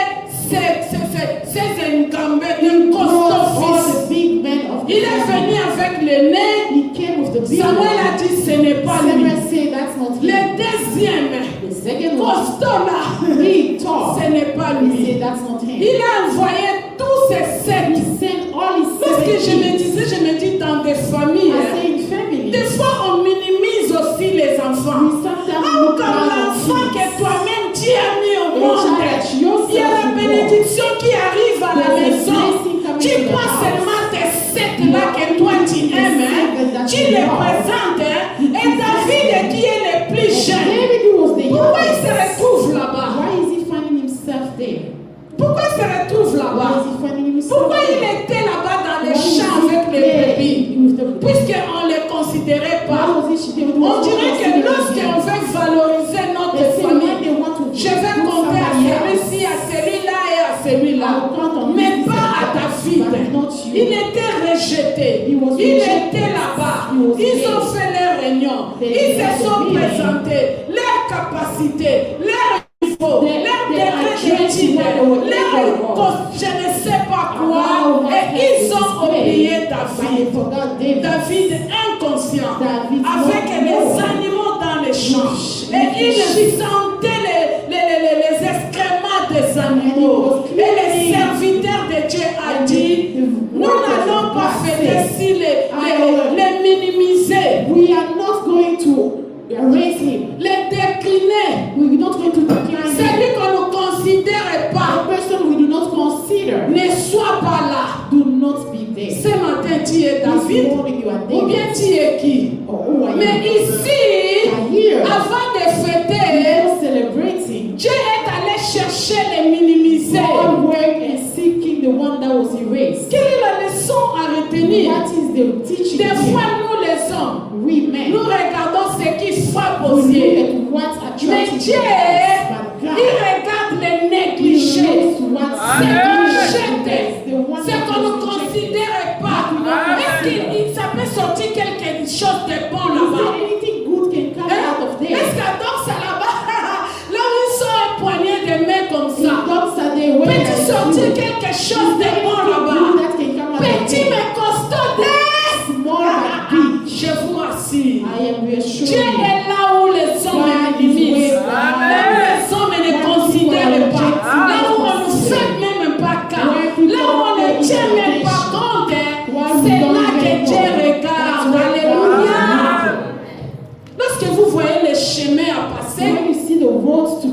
ces He un brought costaud all fils. the big men of the Il est family. venu avec le nez. He came with the big Samuel a men. dit ce n'est pas lui. Samuel said that's not him. Le deuxième The second one, costaud là, big tall. ce n'est pas He lui. said that's not him. Il a envoyé tous ses He sept. sent all his Parce que je me kids. disais, je me dis dans des familles, I say in family, des fois on minimise aussi les enfants. we sometimes Ah, look comme down on l'enfant kids. que toi-même tu as mis au A monde. child that yourself Il y a la you bénédiction qui arrive à la There's a maison. blessing coming Tu to the prends house. seulement tes sept là que toi tu aimes, hein. Tu les présentes. Hein. Et David qui est le plus jeune, David was the pourquoi il se youngest. retrouve là-bas? Why is he finding himself there? Pourquoi il se retrouve Why là-bas? is he finding himself Pourquoi il there? était là-bas dans les Why is champs he avec les there brebis? with the Puisqu'on ne les considérait Why pas. was he there? On dirait que lorsqu'on veut valoriser notre They say when famille, they want to je vais put compter à somebody else, celui-ci, à celui-là et à celui-là. Mais pas à David. Il était rejeté. He was Il rejected. était là-bas. He was Ils there. ont fait leur réunion. They Ils had se sont the meeting. présentés. Leurs capacités, leurs niveaux, They- leurs they degrés addressed d'études, what they were leurs able of. je ne sais pas How quoi. what Et had ils to ont display, oublié but they David. forgot David. David inconscient, David avec not les know. animaux dans les champs. With Et il sheep. sentait les excréments des animaux. And he was Et les cleaning. serviteurs de Dieu a And dit, the nous workers n'allons of pas God fêter said, si les minimiser, We are not going to erase him. les décliner. We are not going to decline him. Celui qu'on ne considère A pas, person we do not consider, ne soit pas là. do not be there. Ce matin, tu es This David, morning you are ou bien David. tu es qui? Or who are Mais you? ici, Are here. avant de fêter, Before celebrating, Dieu est allé chercher les minimiser. God work and seeking the one that was erased. Quelle est la leçon à retenir? What is the teaching? Des here? fois, nous les hommes, We men, nous regardons ce qui frappe aux we look yeux. at what Mais attracts Dieu, us, but il God, regarde les He négligés. knows what C'est rejeté. the one C'est that qu'on ne was rejected. considère pas. Est-ce qu'il ça peut sortir quelque chose de bon Is là-bas? there anything good can come out of there? Est-ce qu'adore ça là-bas? Là où ils sont un poignet de main comme The ça. dogs are there when Peux-tu I sortir do. quelque chose de bon Anything là-bas? good that can come out of Petit there? mais costaud. Small but big. Je vous rassure. I am Dieu reassuring you. est là où les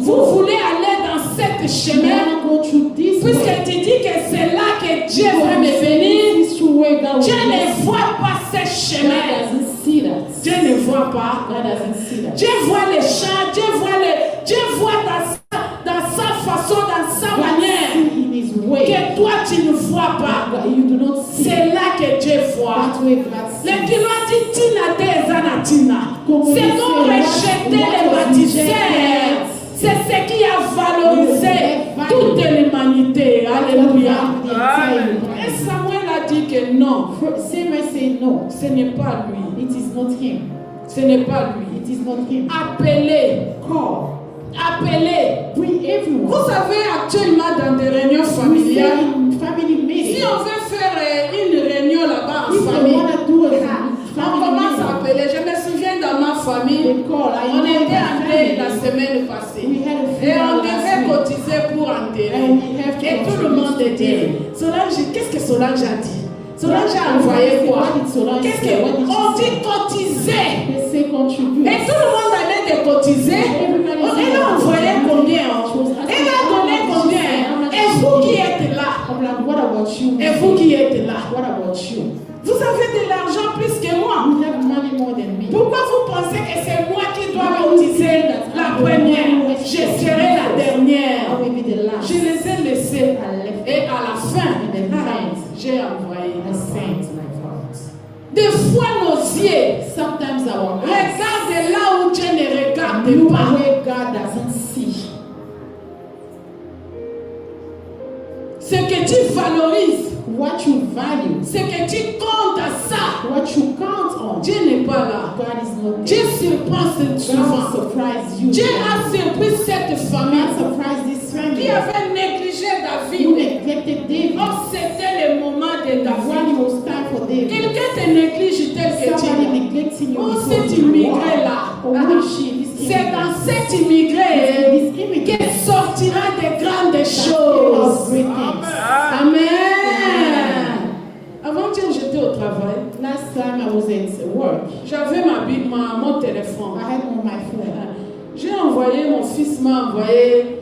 Vous voulez aller dans cette You chemin, want to go through this way. puisque tu dis que c'est là que Dieu veut me venir. This is true way God Dieu will ne bless. voit pas ce God chemin. doesn't see that. Dieu ne voit pas. God doesn't see that. Dieu voit les champs, Dieu voit dans sa façon, dans sa God manière, see in His way. que toi tu ne vois pas. But you do not see. C'est là que Dieu voit. That way God sees. Les qui l'ont dit Tina Tezana Tina. C'est comme rejeter les baptiseurs. C'est ce qui a valorisé toute l'humanité. Alléluia. Et Samuel a dit que non, Samuel said no. ce n'est pas lui. It is not him. Ce n'est pas lui. It is not him. Appelez. Call. Appelez. Bring everyone. Vous savez, actuellement dans des réunions We say familiales, in family si meeting. on veut faire une réunion là-bas en If you famille, want to do a on family commence à meeting, appeler. Je me souviens dans ma famille, they call. I on know était my entré la family. semaine passée. We had a Et on funeral last devait week. cotiser pour enterrer. And we have to Et tout le contribute monde to dit, them. Solange, qu'est-ce que Solange a dit? Solange a envoyé quoi? What did Solange Qu'est-ce say? What que did she on say? dit cotiser? They say contribute. Et tout le monde allait de cotiser. Elle a envoyé combien? Elle a donné combien? Et vous qui êtes là? I'm like, what about you? Et vous qui êtes là? What about you? Vous avez de l'argent plus que moi. You have money more than me. Pourquoi vous pensez que c'est moi qui dois cotiser la première? Je serai la dernière. I will be the last. Je les ai laissés. I left Et à la fin, j'ai envoyé. I sent my heart. Des fois, nos yeux Sometimes our eyes regardent là où Dieu ne regarde look pas. where God doesn't see. Ce que tu valorises, What you value, ce que tu comptes à ça, what you count on, Dieu n'est pas là. God is not Dieu there. surprend God souvent. surprise you. Dieu a surpris cette famille God surprise this family. qui avait négligé You David. neglected David. Or, c'était le moment de When David. it was time for David, Quelqu'un te néglige tel que somebody tu es. neglecting you Oh, because cet you immigré are. là. Oh, who is she? This C'est immigrant. dans cet immigré This immigrant qu'elle sortira de grandes that choses. came out great things. Amen. Avant-hier, j'étais au travail. Last time I was at work, J'avais mon téléphone. I had on my phone. J'ai envoyé, mon fils m'a envoyé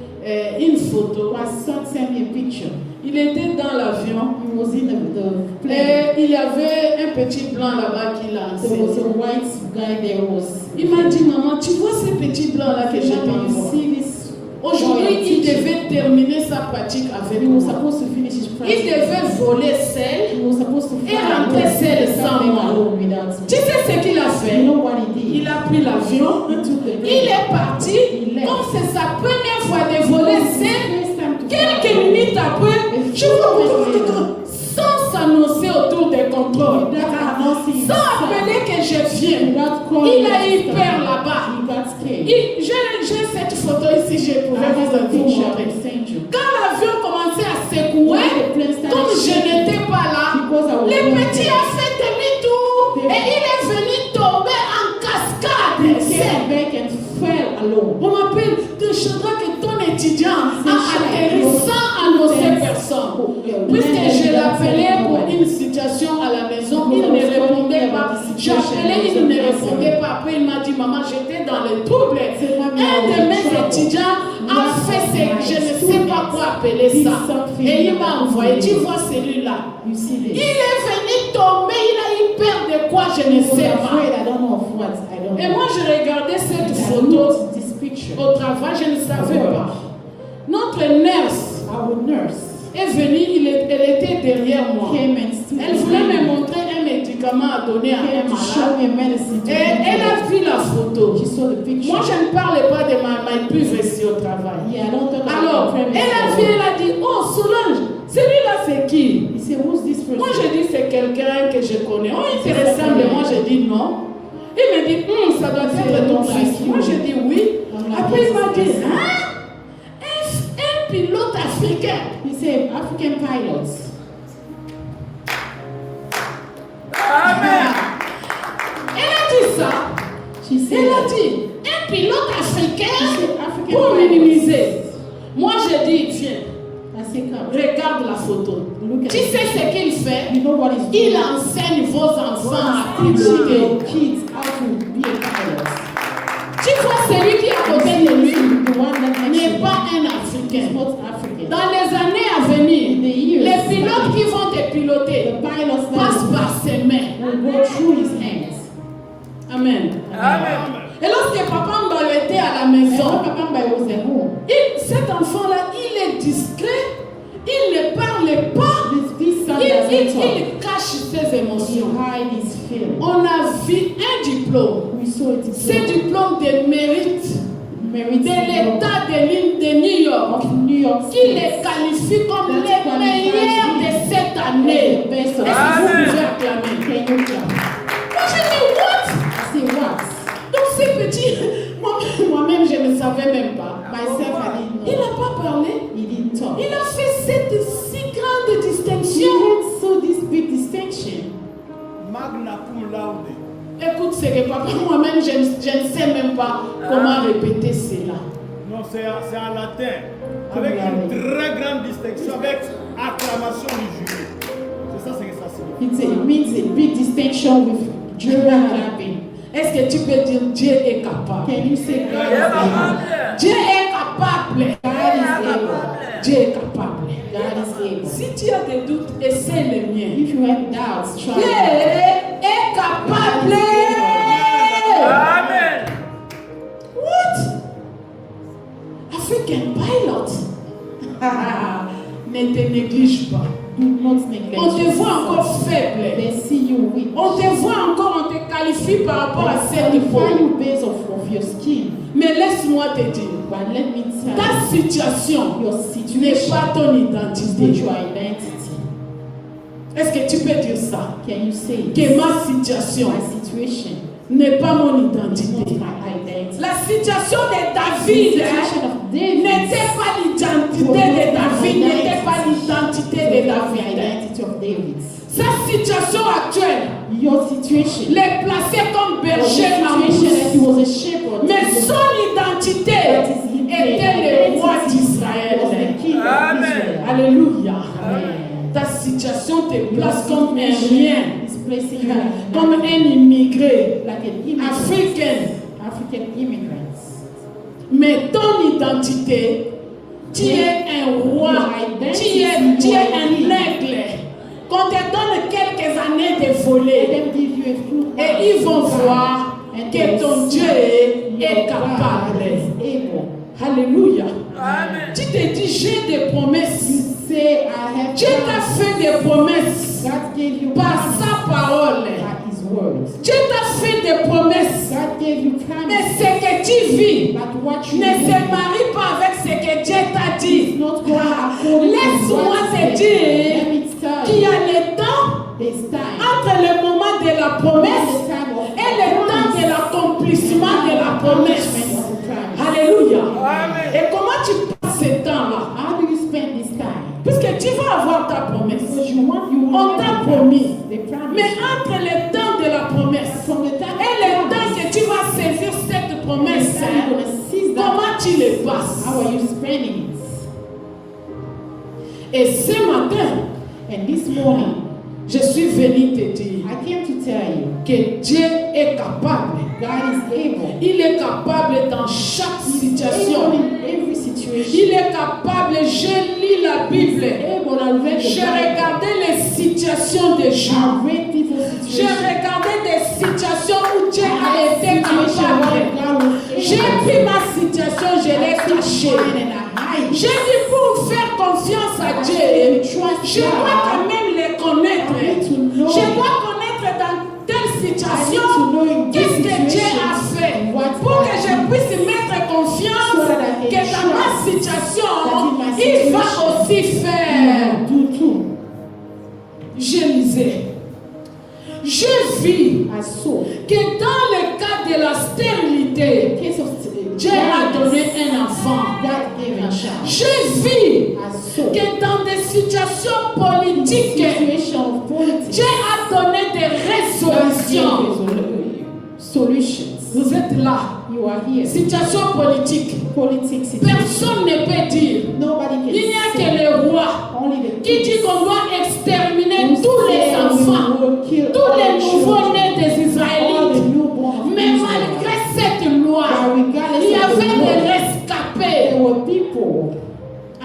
une photo. My son sent me a picture. Il était dans l'avion He was in the plane. et il y avait un petit blanc là-bas qui There lançait. was a white guy there was. Il m'a dit, maman, tu vois ces petits blancs-là que je Mama, you t'envoie. see this? Aujourd'hui, il devait terminer sa pratique avec He was moi. supposed to finish his Il practice. devait voler seul. He was supposed to Et fly rentrer alone. seul sans Come moi. alone without me. Tu sais ce qu'il a You fait? know what he did? Il a pris l'avion. He took the Il est parti. Il left. Comme c'est sa première fois de voler seul. First time to Quelques fly. minutes après, je vois sans s'annoncer autour des contrôles, sans appeler que je viens. Il a eu peur là-bas. He got scared. J'ai cette photo ici, je I pouvais have vous a picture I montrer. can send you. Quand l'avion commençait à secouer, comme je n'étais pas là, le petit a fait demi-tour et il est venu tomber en cascade. He came back and fell alone. On m'appelle de Shadrach et ton étudiant en atterrissant à nos personnes. Puisque je l'appelais pour une situation à la maison, il ne répondait pas. J'appelais, il ne répondait pas. Après, il m'a dit, maman, j'étais dans le trouble. Un de mes étudiants a fait ce, je ne sais pas quoi appeler ça. Et il m'a envoyé, tu vois celui-là. You see Il this? est venu tomber, il a eu peur de quoi, je ne I was sais pas. afraid. I don't know of what. I don't Et know. moi, je regardais cette I photo looked this picture. au travail, je ne savais pas. Notre nurse Our nurse est venue, elle était derrière moi. came and stood Elle voulait me montrer un médicament à donner à un came to show malade. me medicine. To Et elle a vu la photo. She saw the picture. Moi, je ne parlais pas de ma épouse ici au travail. Yeah, I don't talk Alors, about elle a vu, elle a dit, oh Solange, celui-là c'est qui? He said, who's this person? Moi, je dis, c'est quelqu'un que je connais. Oh, il te ressemble. Moi, je dis non. Il me dit, ça doit être ton fils. Moi, je dis oui. Après, il m'a dit, hein? Un pilote africain. He said, African pilots. Amen. Elle a dit ça. She said, Elle a dit, un pilote africain African pour pilots. minimiser. Moi, je dis, viens, I said, come. regarde la photo. Look at Tu sais ce qu'il fait? You know what he's Il doing? enseigne vos enfants à Teaching piloter. your kids how to be a pilot. Tu vois celui qui est à côté de lui? The one that Ne africain. not African. Dans les années à venir, les pilotes qui vont te piloter The pilots passent par ses mains. will go through his hands. Amen. Amen. Et lorsque Papa Mbalo était à la And maison, when Papa Mbaye was at home, cet enfant-là, il est discret, il ne parle pas, this son doesn't talk. il cache ses He émotions. hide his feelings. On a vu un diplôme, We saw it c'est diplôme de mérite Merit de l'État de New York, of New York qui les qualifie comme les meilleurs de cette année. Est-ce que vous pouvez acclamer? Can you clap? Moi, je dis, what? Say what? Donc ces petits, moi-même je ne savais même pas. Myself, I didn't Il know. n'a pas parlé. He didn't talk. Il a fait cette si grande He distinction. had so this big distinction. Magna cum laude. Écoute, c'est que papa, moi-même je ne sais même pas comment répéter cela. Non, c'est en latin. Avec une très grande distinction, avec acclamation du jury. C'est ça ce que ça signifie. It means a big distinction with German clapping. Est-ce que tu peux dire Dieu est capable? Can you say God is able? Dieu est capable. God is able. Dieu est capable. God is able. Si tu as des doutes, essaie les miens. If you have doubts, Dieu try. est capable. Amen. What? African pilot. Ne te néglige pas. Do not neglect On te voit yourself. encore faible. They see you weak. On te voit encore, on te qualifie par rapport à cette Qualify époque. you based of your skin. Mais laisse-moi te dire, But let me tell ta you, situation your n'est situation pas ton is identité. not your identity. Est-ce que tu peux dire ça? Can you say it? Que ma situation My situation n'est pas mon is not identité. my identity. La situation de The David situation of David n'était pas l'identité de David, n'était pas l'identité de the David. identity of David. Sa situation actuelle Your situation. l'est placée comme Your berger situation that he Mamousse. was a shepherd. Mais son identité That is his était le roi was d'Israël. the king of Israel. Alléluia. Amen. Ta situation te place comme un rien, Is placing you comme un immigré like an immigrant, africain. African immigrants. Mais ton identité, tu es un roi, tu es un aigle. Qu'on te donne quelques années de Let voler them give you a few et ils vont voir and que ton Dieu est capable. able. Alléluia. Amen. Tu te dis, j'ai des promesses. You say, I have Dieu t'a fait des promesses God gave you par promise sa parole. by His words. Dieu t'a fait des promesses. God gave you Mais promise. ce que tu vis But what you ne se do marie pas avec ce que Dieu t'a is dit. not going according to Laisse-moi what te He said. dire Let me tell qu'il y you, a le temps there's time. entre le moment de la promesse et le temps de l'accomplissement de la promesse. Alléluia. Amen. Et comment tu passes ce temps-là? How do you spend this time? Puisque tu vas avoir ta promesse. Because you will On t'a have promis. the promise. Mais entre le temps de la promesse From the time et le temps que tu vas saisir cette promesse, you're going to seize that. comment tu le passes? How are you spending it? Et ce matin, And this morning, je suis venu te dire I came to tell you, que Dieu est capable. God is able. Il est capable dans chaque Able situation. in every situation. Il est capable. Je lis la Bible. Able. I read the J'ai Bible. regardé les situations des gens. I read people's J'ai situations. regardé des situations où Dieu a I été situation capable. where God was J'ai able. pris ma situation, je l'ai cachée. And I hide. J'ai dit pour faire confiance à Dieu, je dois quand même les connaître. Je dois connaître dans telle situation qu'est-ce que Dieu a fait pour que je puisse mettre confiance que dans ma situation, il va aussi faire. Do too. Je lisais. Je vis I saw. que dans le cas de la stérilité, Case of Dieu a donné un enfant. God gave a child. Je vis I saw. que dans des situations politiques, Situation of politics. Dieu a donné des résolutions. Solutions. Vous êtes là. You are here. Situation politique. Politics. situation. Personne ne peut dire. Nobody can Il n'y a say. que le roi Only the qui dit qu'on doit exterminer who tous les say we enfants, will kill tous all les the children, nouveau-nés des all the Israélites. newborn of Mais Israel. malgré cette loi, But regardless il y of the avait des law, rescapés. there were people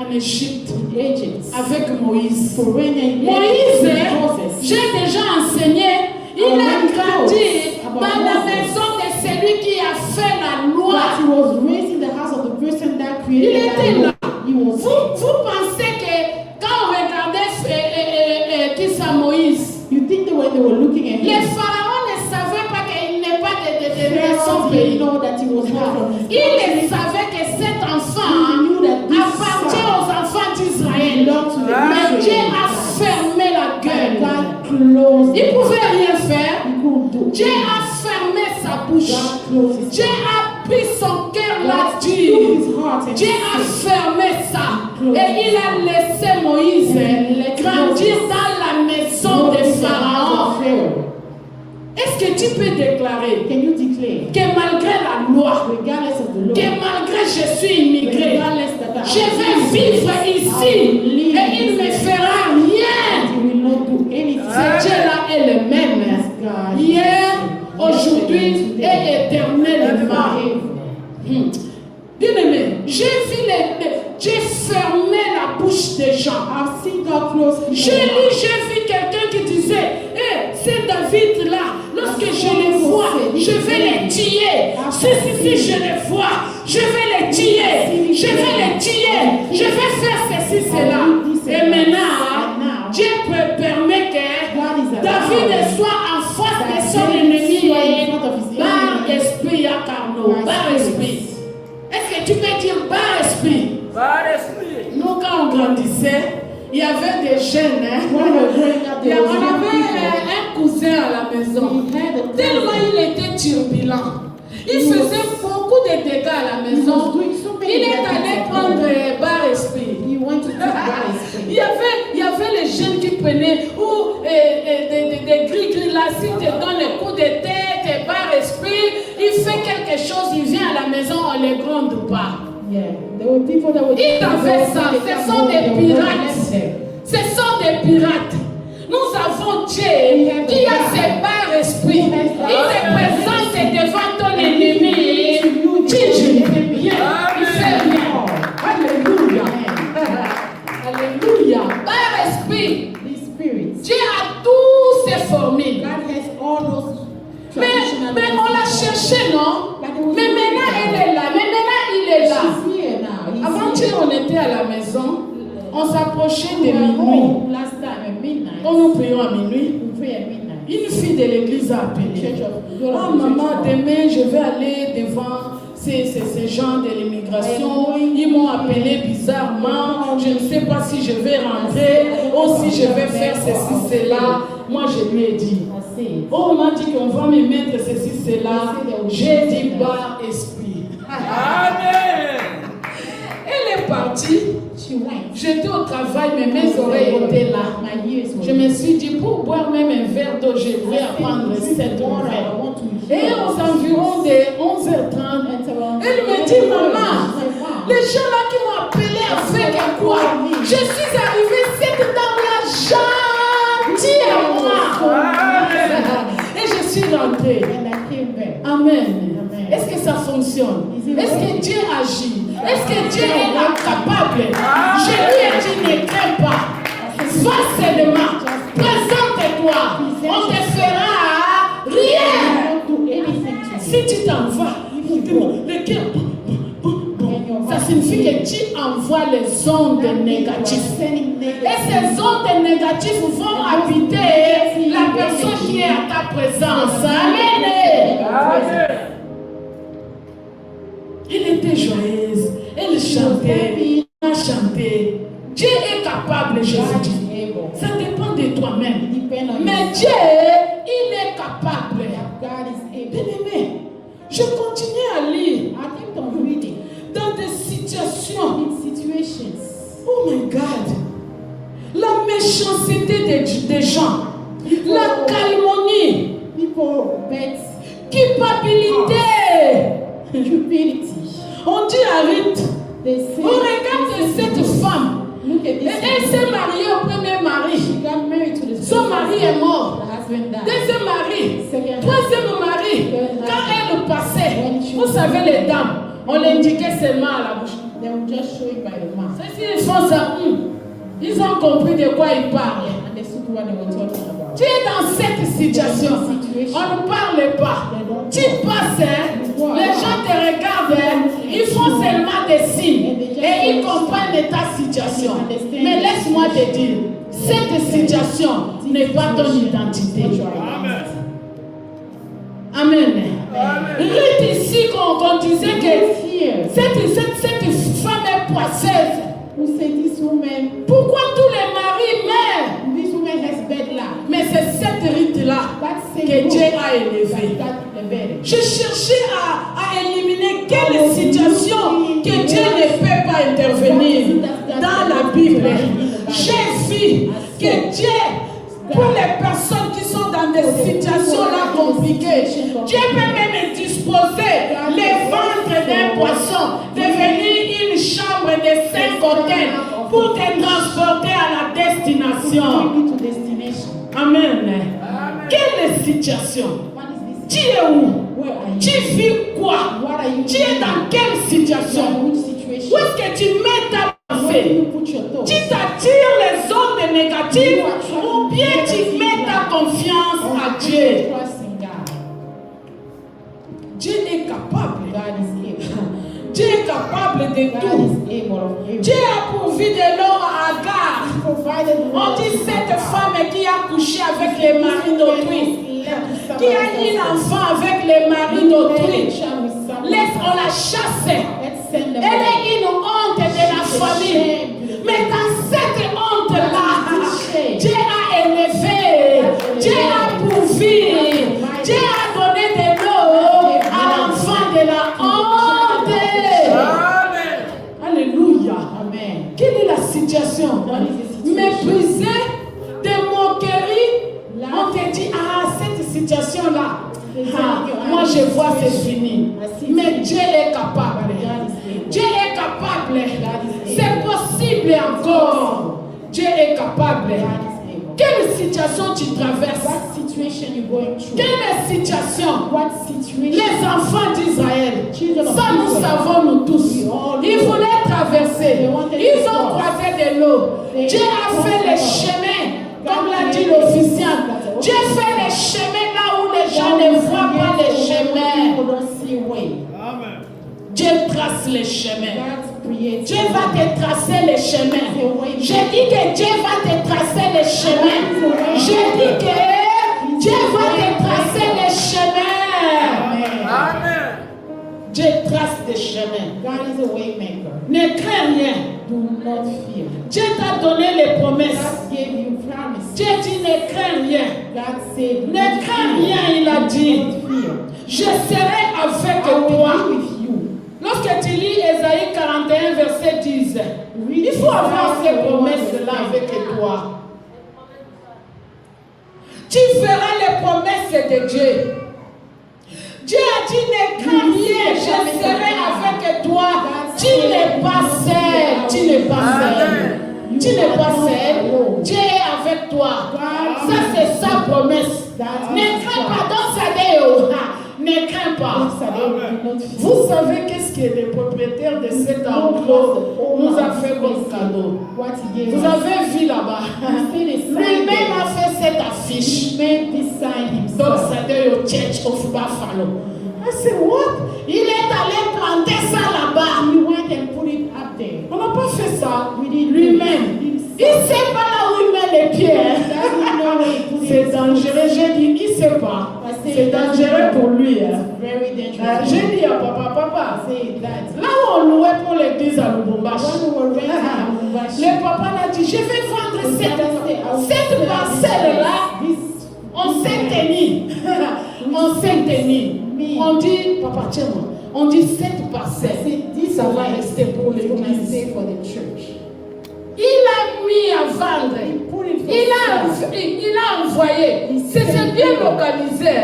en Égypte in Egypt. avec Moïse. For reigning Moïse, Moses. j'ai déjà enseigné, il a grandi dans la maison de celui qui a fait la loi. But he was raised in the house of the person that created Il était that là. law. He was Vous pensez que quand on regardait qui ça Moïse, You think that when they were looking at les him, pharaons ne savaient pas qu'il n'est pas de Pharaoh son didn't pays. know that he was not from his Il country. savait que cet He enfant knew that this appartient son aux enfants d'Israël. belonged to the Mais Dieu Israelites. a fermé la And gueule. God closed Il it. pouvait rien faire. He couldn't do Dieu it. a fermé sa bouche. God closed his Dieu mouth. a pris son cœur God là-dessus. took his heart and Dieu a sealed. fermé ça. Et il a laissé Moïse grandir dans la maison de Pharaon. Est-ce que tu peux déclarer Can you declare, que malgré la loi, regardless of the law, que malgré je suis immigré, regardless that je vais vivre ici et il ne me fera rien. he will not do anything? Ce Dieu-là est le même God hier, aujourd'hui et éternellement. Bien aimé, j'ai vu j'ai fermé la bouche des gens. I've seen God close his J'ai mouth. vu quelqu'un qui disait, c'est David là, lorsque je les vois, je vais les tuer. Si, je les vois, je vais les tuer, je vais les tuer, je vais faire ceci, cela. Et maintenant, Dieu permet que David soit en face de son ennemi par esprit à carnot, par esprit. Est-ce que tu peux dire par esprit? Par esprit. Nous, quand on grandissait, il y avait des jeunes. When we were growing up, there On was young avait people. un cousin à la maison. He had a Tellement cousin. il était turbulent. Il faisait beaucoup de dégâts à la He was maison. doing so many Il est bad allé things. prendre bar esprit. He went to take God Il y avait les jeunes qui prenaient ou des gris-gris là, s'il te donne les coups de tête, bar esprit, il fait quelque chose, il vient à la maison, on ne les gronde pas. Yeah, there were people that would. Ils avaient ça, ce sont des pirates. Ce sont des pirates. Nous avons Dieu qui a ses barres esprit. Il se présente devant ton ennemi. Dieu, rien. Il fait rien. Alléluia. Alléluia. Barre esprit. These spirits. Dieu a tous ses formules. God has all those traditional Mais on l'a cherché, non? Mais maintenant, elle est là. Mais maintenant, il est là. She's here now. He's Avant-hier, on était à la maison. On s'approchait de here. minuit. Last time at midnight. Quand nous prions à minuit, We pray at midnight. une fille de l'église a appelé. Oh maman, demain je vais aller devant ces gens de l'immigration. Ils m'ont appelé bizarrement. Je ne sais pas si je vais rentrer ou si je vais faire ceci, cela. Moi, je lui ai dit. I say, Oh, on m'a dit qu'on va me mettre ceci, cela. J'ai dit bas esprit. Amen. Elle est partie. she went. J'étais au travail, mais mes oreilles étaient là. My ears were. Je me suis dit, pour boire même un verre d'eau, je vais apprendre cette verre. Et aux environs de 11h30, elle me dit, maman, les gens là qui m'ont appelé avec quoi? Je suis arrivée, cette dame-là, gentille à moi. Et je suis rentrée. And I came back. Amen. Est-ce que ça fonctionne? Est-ce que Dieu agit? Est-ce que Dieu est incapable? Je lui ai dit, ne crains pas. Va seulement. Présente-toi. On te fera rien. Don't do anything to Si tu t'en vas, le cœur, ça signifie que tu envoies les ondes négatives. Et ces ondes négatives vont habiter la personne qui est à ta présence. Amen. Elle était joyeuse. Elle chantait. Elle a chanté. Dieu est capable, Jésus dit. Ça dépend de toi-même. Mais Dieu, il est capable. Bien-aimé, je continue à lire dans des situations. Oh my God. La méchanceté des gens. La calomnie. Culpabilité. On dit à Ruth. On regarde cette femme. Elle s'est mariée au premier mari. Son mari est mort. Deuxième mari. Troisième mari. Quand elle passait, vous savez les dames, on l'indiquait seulement à la bouche. just showing by the mouth. Ils font ça. Ils ont compris de quoi ils parlent. And they stood what they were talking about. Tu es dans cette situation. On ne parle pas. Tu passes, les gens te regardent, ils font seulement des signes et ils comprennent ta situation. Mais laisse-moi te dire, cette situation n'est pas ton identité. Amen. Ruth ici, qu'on disait que cette femme est poisseuse. Who said this woman? Pourquoi tous les maris meurent? This woman has bad luck. Mais c'est cette Ruth-là que Dieu a élevée. Je cherchais à éliminer quelle situation que Dieu ne peut pas intervenir dans la Bible. J'ai vu que Dieu, pour les personnes qui sont dans des situations là compliquées, Dieu peut même disposer les ventres d'un poisson, devenir une chambre de 5 hôtels pour te transporter à la destination. Amen. Quelle situation? Tu es où? Tu vis quoi? Tu es dans quelle situation? Où est-ce que tu mets ta pensée? Tu t'attires les ondes négatives ou bien tu mets ta confiance à Dieu? Dieu est capable. Dieu est capable de tout. Dieu a pourvu de l'eau à Agar. On dit cette femme qui a couché avec les maris d'autrui, qui a eu un enfant avec les maris d'autrui. On la chasse. Elle est une honte de la famille. Mais dans cette honte-là, Dieu a élevé, Dieu a pourvu, Dieu a donné de l'eau à l'enfant de la honte. Amen. Alléluia. Amen. Quelle est la situation? Méprisé, de moquerie. On te dit, cette situation-là, moi je vois c'est fini. Mais Dieu est capable. Dieu est capable. C'est possible encore. Dieu est capable. Quelle situation tu traverses? Quelle situation? Les enfants d'Israël, ça nous savons nous tous. Ils voulaient traverser. Ils ont croisé de l'eau. Dieu a fait les chemins, comme l'a dit l'officier. Dieu fait les chemins là où les gens ne voient pas les chemins. Dieu trace les chemins. Dieu va te tracer les chemins. J'ai dit que Dieu va te tracer les chemins. J'ai dit que Dieu va te tracer les chemins. Amen. Dieu trace des chemins. God is a way maker. Ne crains rien. Do not fear. Dieu t'a donné les promesses. God gave you promises. Dieu dit ne crains rien. God said, Ne crains rien, il a dit. Je serai avec toi. Lorsque tu lis Ésaïe 41, verset 10, il faut avoir ces promesses-là avec toi. Tu feras les promesses de Dieu. Dieu a dit ne crains rien, je serai avec toi. Tu n'es pas seul. Tu n'es pas seul. Tu n'es pas seul. Dieu est avec toi. Ça, c'est sa promesse. Ne crains pas dans sa déo. Ne crains pas. Vous savez qu'est-ce que le propriétaire de cet enclos nous a fait comme cadeau? Vous avez vu là-bas. Lui-même a fait cette affiche. Donc ça dit au Church of Buffalo. I said, what? Il est allé planter ça là-bas. On n'a pas fait ça lui-même. Il ne sait pas là où il met les pieds. C'est dangereux. J'ai dit, il ne sait pas. C'est dangereux pour lui. J'ai dit à papa, là où on louait pour l'église à Lubumbashi, le papa l'a dit, je vais vendre cette parcelle-là. On s'est tenu. On s'est tenu. On dit, papa, tiens-moi, on dit cette parcelle, ça va rester pour l'église. Il a mis à vendre. Il a envoyé. C'est bien localisé.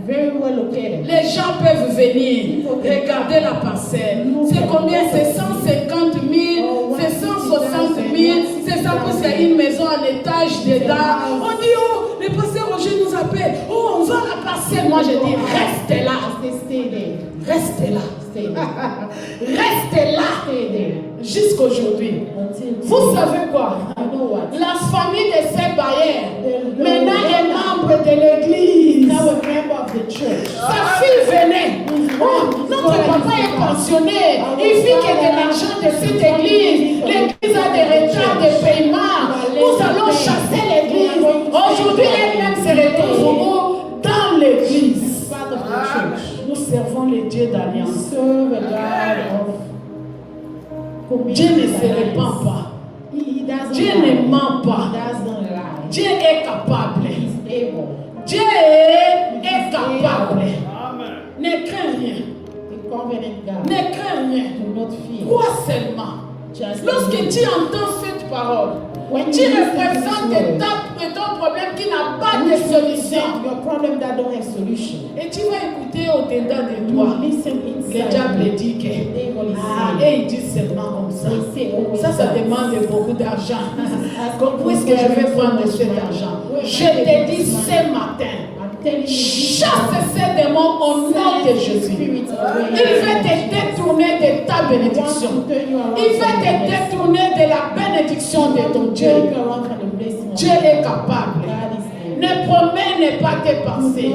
Les gens peuvent venir regarder la parcelle. C'est combien? C'est 150 000, c'est 160 000, c'est ça parce qu'il y a une maison en étage dedans. On dit, oh, le pasteur Roger nous appelle. Oh, on va la parcelle. Moi, je dis, restez là. Restez là. Restez là. Je jusqu'aujourd'hui. Vous savez quoi? La famille de ces bailleurs maintenant est membre de l'église. Sa fille venait. Oh, notre papa est pensionné. Il vit que de l'argent de cette église. L'église a des retards de paiement. Nous allons chasser l'église. Aujourd'hui, elle-même se retrouve dans l'église. Nous servons le Dieu d'alliance. Dieu ne se répand pas. Dieu ne ment pas. Dieu est capable. Dieu est capable. Ne crains rien. Ne crains rien. Quoi seulement? Lorsque tu entends cette parole, tu représentes ton problème qui n'a pas de solution. Et tu vas écouter au-dedans de toi. Le diable dit que et il dit seulement comme ça. Ça demande beaucoup d'argent. Puisque je vais prendre cet argent, je te dis ce matin, chasse ces démons au nom de Jésus. Il va te détourner de ta bénédiction. Il va te détourner de la bénédiction de ton Dieu. Dieu est capable. Ne promets ne pas te penser.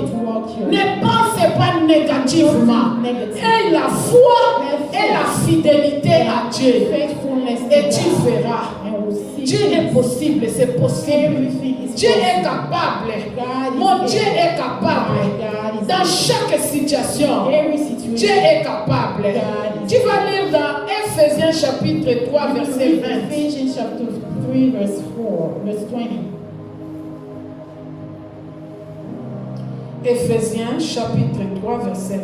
Ne pense pas négativement. Et la foi et la fidélité à Dieu. Et tu verras. Dieu est possible, c'est possible. Dieu est capable. Mon Dieu est capable. Dans chaque situation, Dieu est capable. Tu vas lire dans Ephésiens chapitre 3, verset 20. Ephesians chapter 3, verse 20. Ephésiens chapitre 3, verset 20.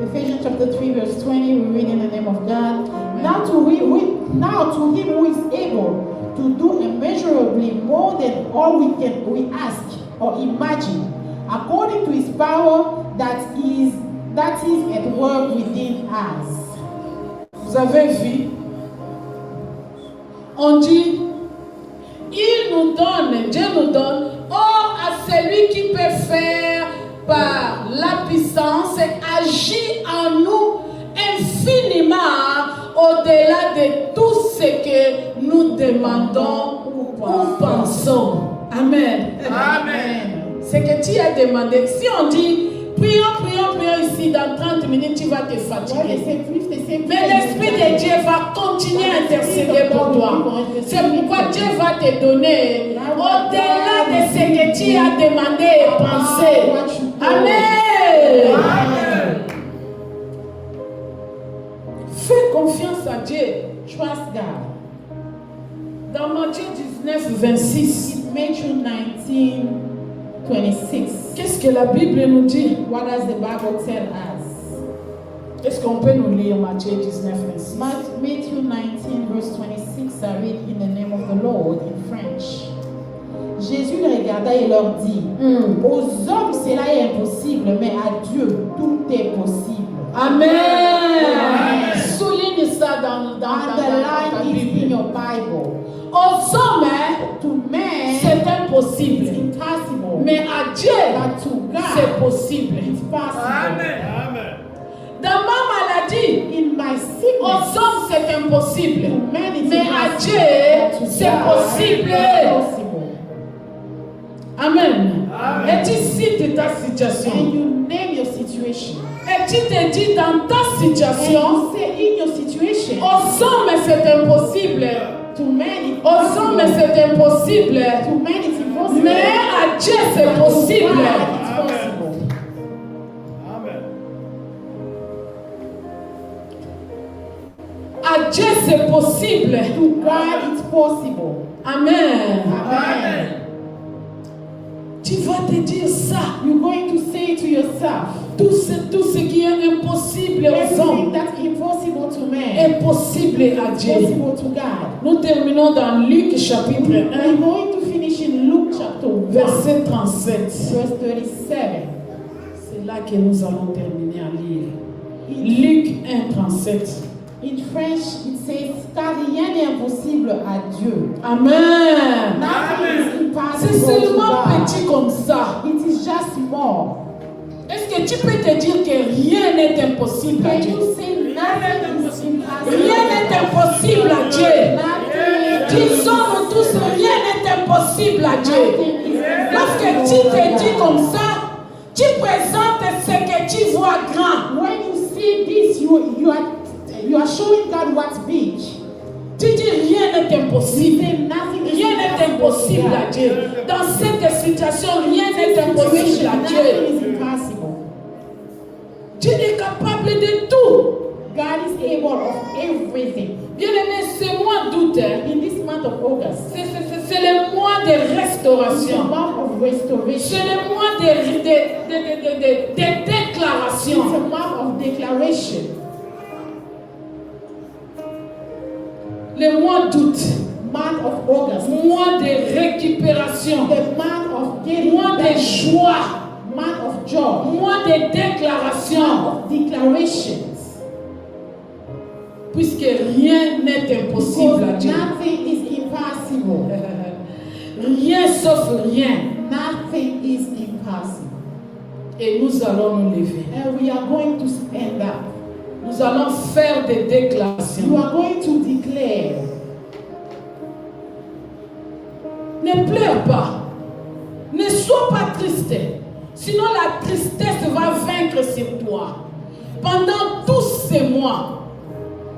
Ephesians chapter 3, verse 20, we read in the name of God. Now to him who is able to do immeasurably more than all we ask or imagine, according to his power that is at work within us. Vous avez vu? On dit, il nous donne, Dieu nous donne, or à celui qui peut faire par la puissance agit en nous infiniment au-delà de tout ce que nous demandons ou pensons. Amen. Amen. Ce que tu as demandé. Si on dit prions ici, dans 30 minutes, tu vas te fatiguer. Mais l'Esprit de Dieu va continuer à intercéder pour toi. C'est pourquoi Dieu va te donner au-delà de ce que tu as demandé et pensé. Amen. Amen. Fais confiance à Dieu. Trust God. Dans Matthieu 19, 26. Matthew 19, 26. Qu'est-ce que la Bible nous dit? What does the Bible tell us? Est-ce qu'on peut nous lire Matthieu 19, 26? Matthew 19, verse 26, I read in the name of the Lord in French. Jésus les regarda et leur dit, aux hommes cela est impossible, mais à Dieu tout est possible. Amen. Amen. Souligne ça dans the line is in your Bible. Aux hommes, to men, c'est impossible. It's impossible. Mais à Dieu, c'est possible. It's possible. Amen. Amen. Dans ma maladie, in my sickness, aux hommes c'est impossible. Mais à Dieu, c'est possible. Amen. Amen. Et tu cites ta situation. And you name your situation. Et tu te dis dans ta situation, say in your situation, aux hommes c'est impossible. To men, aux hommes c'est impossible. To men it's impossible. Mais à Dieu c'est possible. À Dieu c'est possible. To God it's possible. Amen. Amen. Tu vas te dire ça. You're going to say to yourself, tout ce qui est impossible aux hommes, that's impossible to men, est possible à Dieu. Possible to God. Nous terminons dans Luc chapitre 1. We're going to finish in Luke chapter 1, verset 37. Verse 37. C'est là que nous allons terminer à lire. Luc 1, 37. In French, it says, car rien n'est impossible à Dieu. Amen. C'est seulement petit comme ça. It is just small. Est-ce que tu peux te dire que rien n'est impossible à Dieu? Can you say Rien n'est impossible à Dieu. Disons-nous tous, rien n'est impossible à Dieu. Lorsque tu te dis comme ça, tu présentes ce que tu vois grand. When you see this, you are showing God what's big. Tu dis rien n'est impossible. Rien n'est impossible à Dieu. Dans cette situation, rien n'est impossible à Dieu. Nothing is impossible. Dieu est capable de tout. God is able of everything. Bien-aimé, ce mois d'août, In this month of August, c'est le mois de it's the restauration. month of restoration. C'est le mois de It's déclaration. a month of declaration. Le mois d'août, Month of August. mois de récupération, The month of getting mois de back. joie, Month of joy. mois de déclaration, Of declarations. puisque rien n'est impossible à Because Dieu. nothing is impossible. Rien sauf rien. Nothing is impossible. Et nous allons nous lever. And we are going to stand up. Nous allons faire des You déclarations. are going to declare. Ne pleure pas. Ne sois pas triste. Sinon la tristesse va vaincre sur toi. Pendant tous ces mois,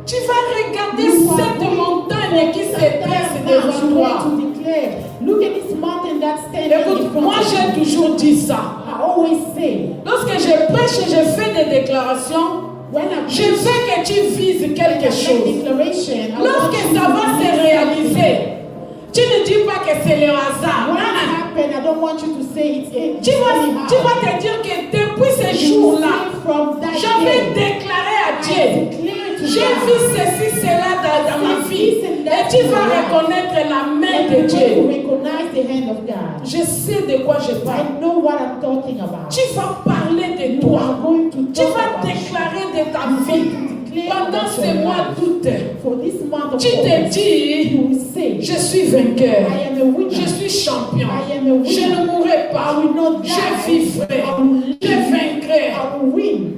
tu vas regarder cette montagne qui se dresse devant toi. To declare. Look at this mountain that's standing Écoute, in front moi of j'ai you. toujours dit ça. I always say, Lorsque je prêche et je fais des déclarations, when I je veux que tu vises quelque chose. declaration, I want Lorsque you ça to va se declare. réaliser, tu ne dis pas que c'est le hasard. When it happened, I don't want you to say it's Tu vas te dire que depuis ce jour-là, from that j'avais day, déclaré à I Dieu, declare to j'ai God, vu ceci, cela dans ma vie. Et tu vas reconnaître la main de and you Dieu. recognize the hand of God. Je sais de quoi je parle. I know what I'm talking about. Tu vas parler de You toi. are going to Tu talk vas about it. déclarer de ta vie. Pendant ce mois d'août, For this month of tu te August, dis, you will say, je suis vainqueur. I am a winner. Je suis champion. I am a winner. Je ne mourrai pas. I will not die. Je vivrai. I will live. Je vaincrai. I will win.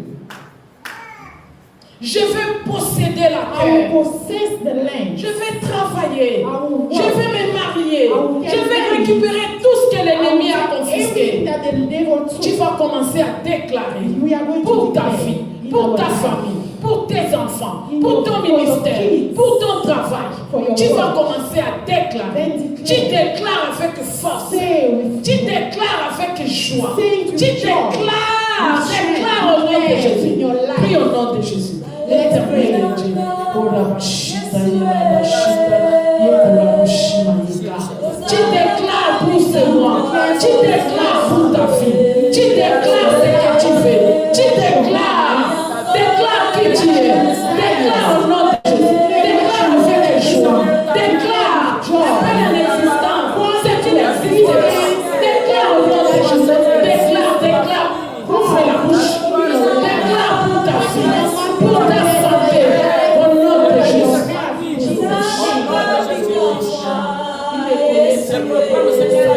Je vais posséder la I will terre. possess the land. Je vais travailler. I will work. Je vais me marier. I will get Je vais married. récupérer tout ce que I will l'ennemi a take everything confisqué. that the devil Tu took. vas commencer à déclarer We are going to pour ta declare vie, in pour our ta life. famille, pour tes enfants, In pour your- ton for your ministère, kids. pour ton travail. For your Tu vas work. commencer à déclarer. Then declare. Tu déclares avec force. Say with Tu déclares avec joie. Say it with Tu joy. déclares. With Déclare au nom de strength Jésus. in your life. Prie au nom de Jésus. Let's pray. Tu déclares pour ce mois. Tu déclares pour ta vie. Tu déclares ce que tu fais. Tu déclares. Déclare qui tu es. Déclare au nom de Jésus. Déclare avec joie. Déclare. Appelle à l'existence. Ce qui n'existe pas. Déclare au nom de Jésus. Déclare. Ouvre la bouche. Déclare pour ta vie. Pour ta santé. Au nom de Jésus. Il est connu, c'est le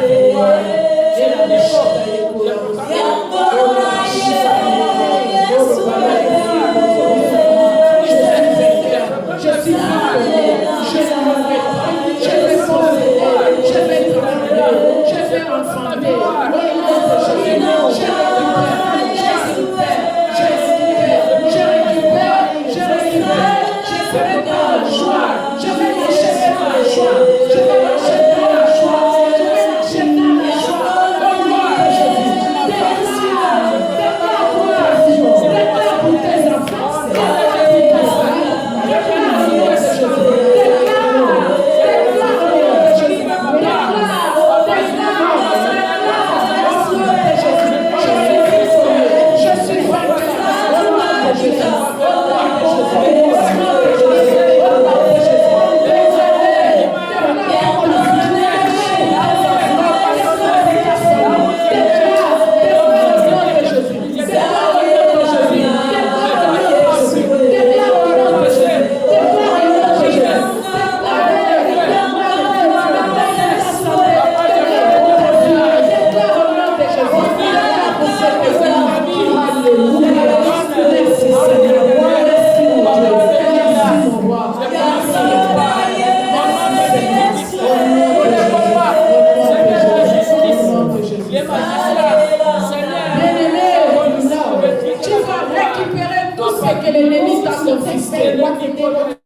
t'a confisqué.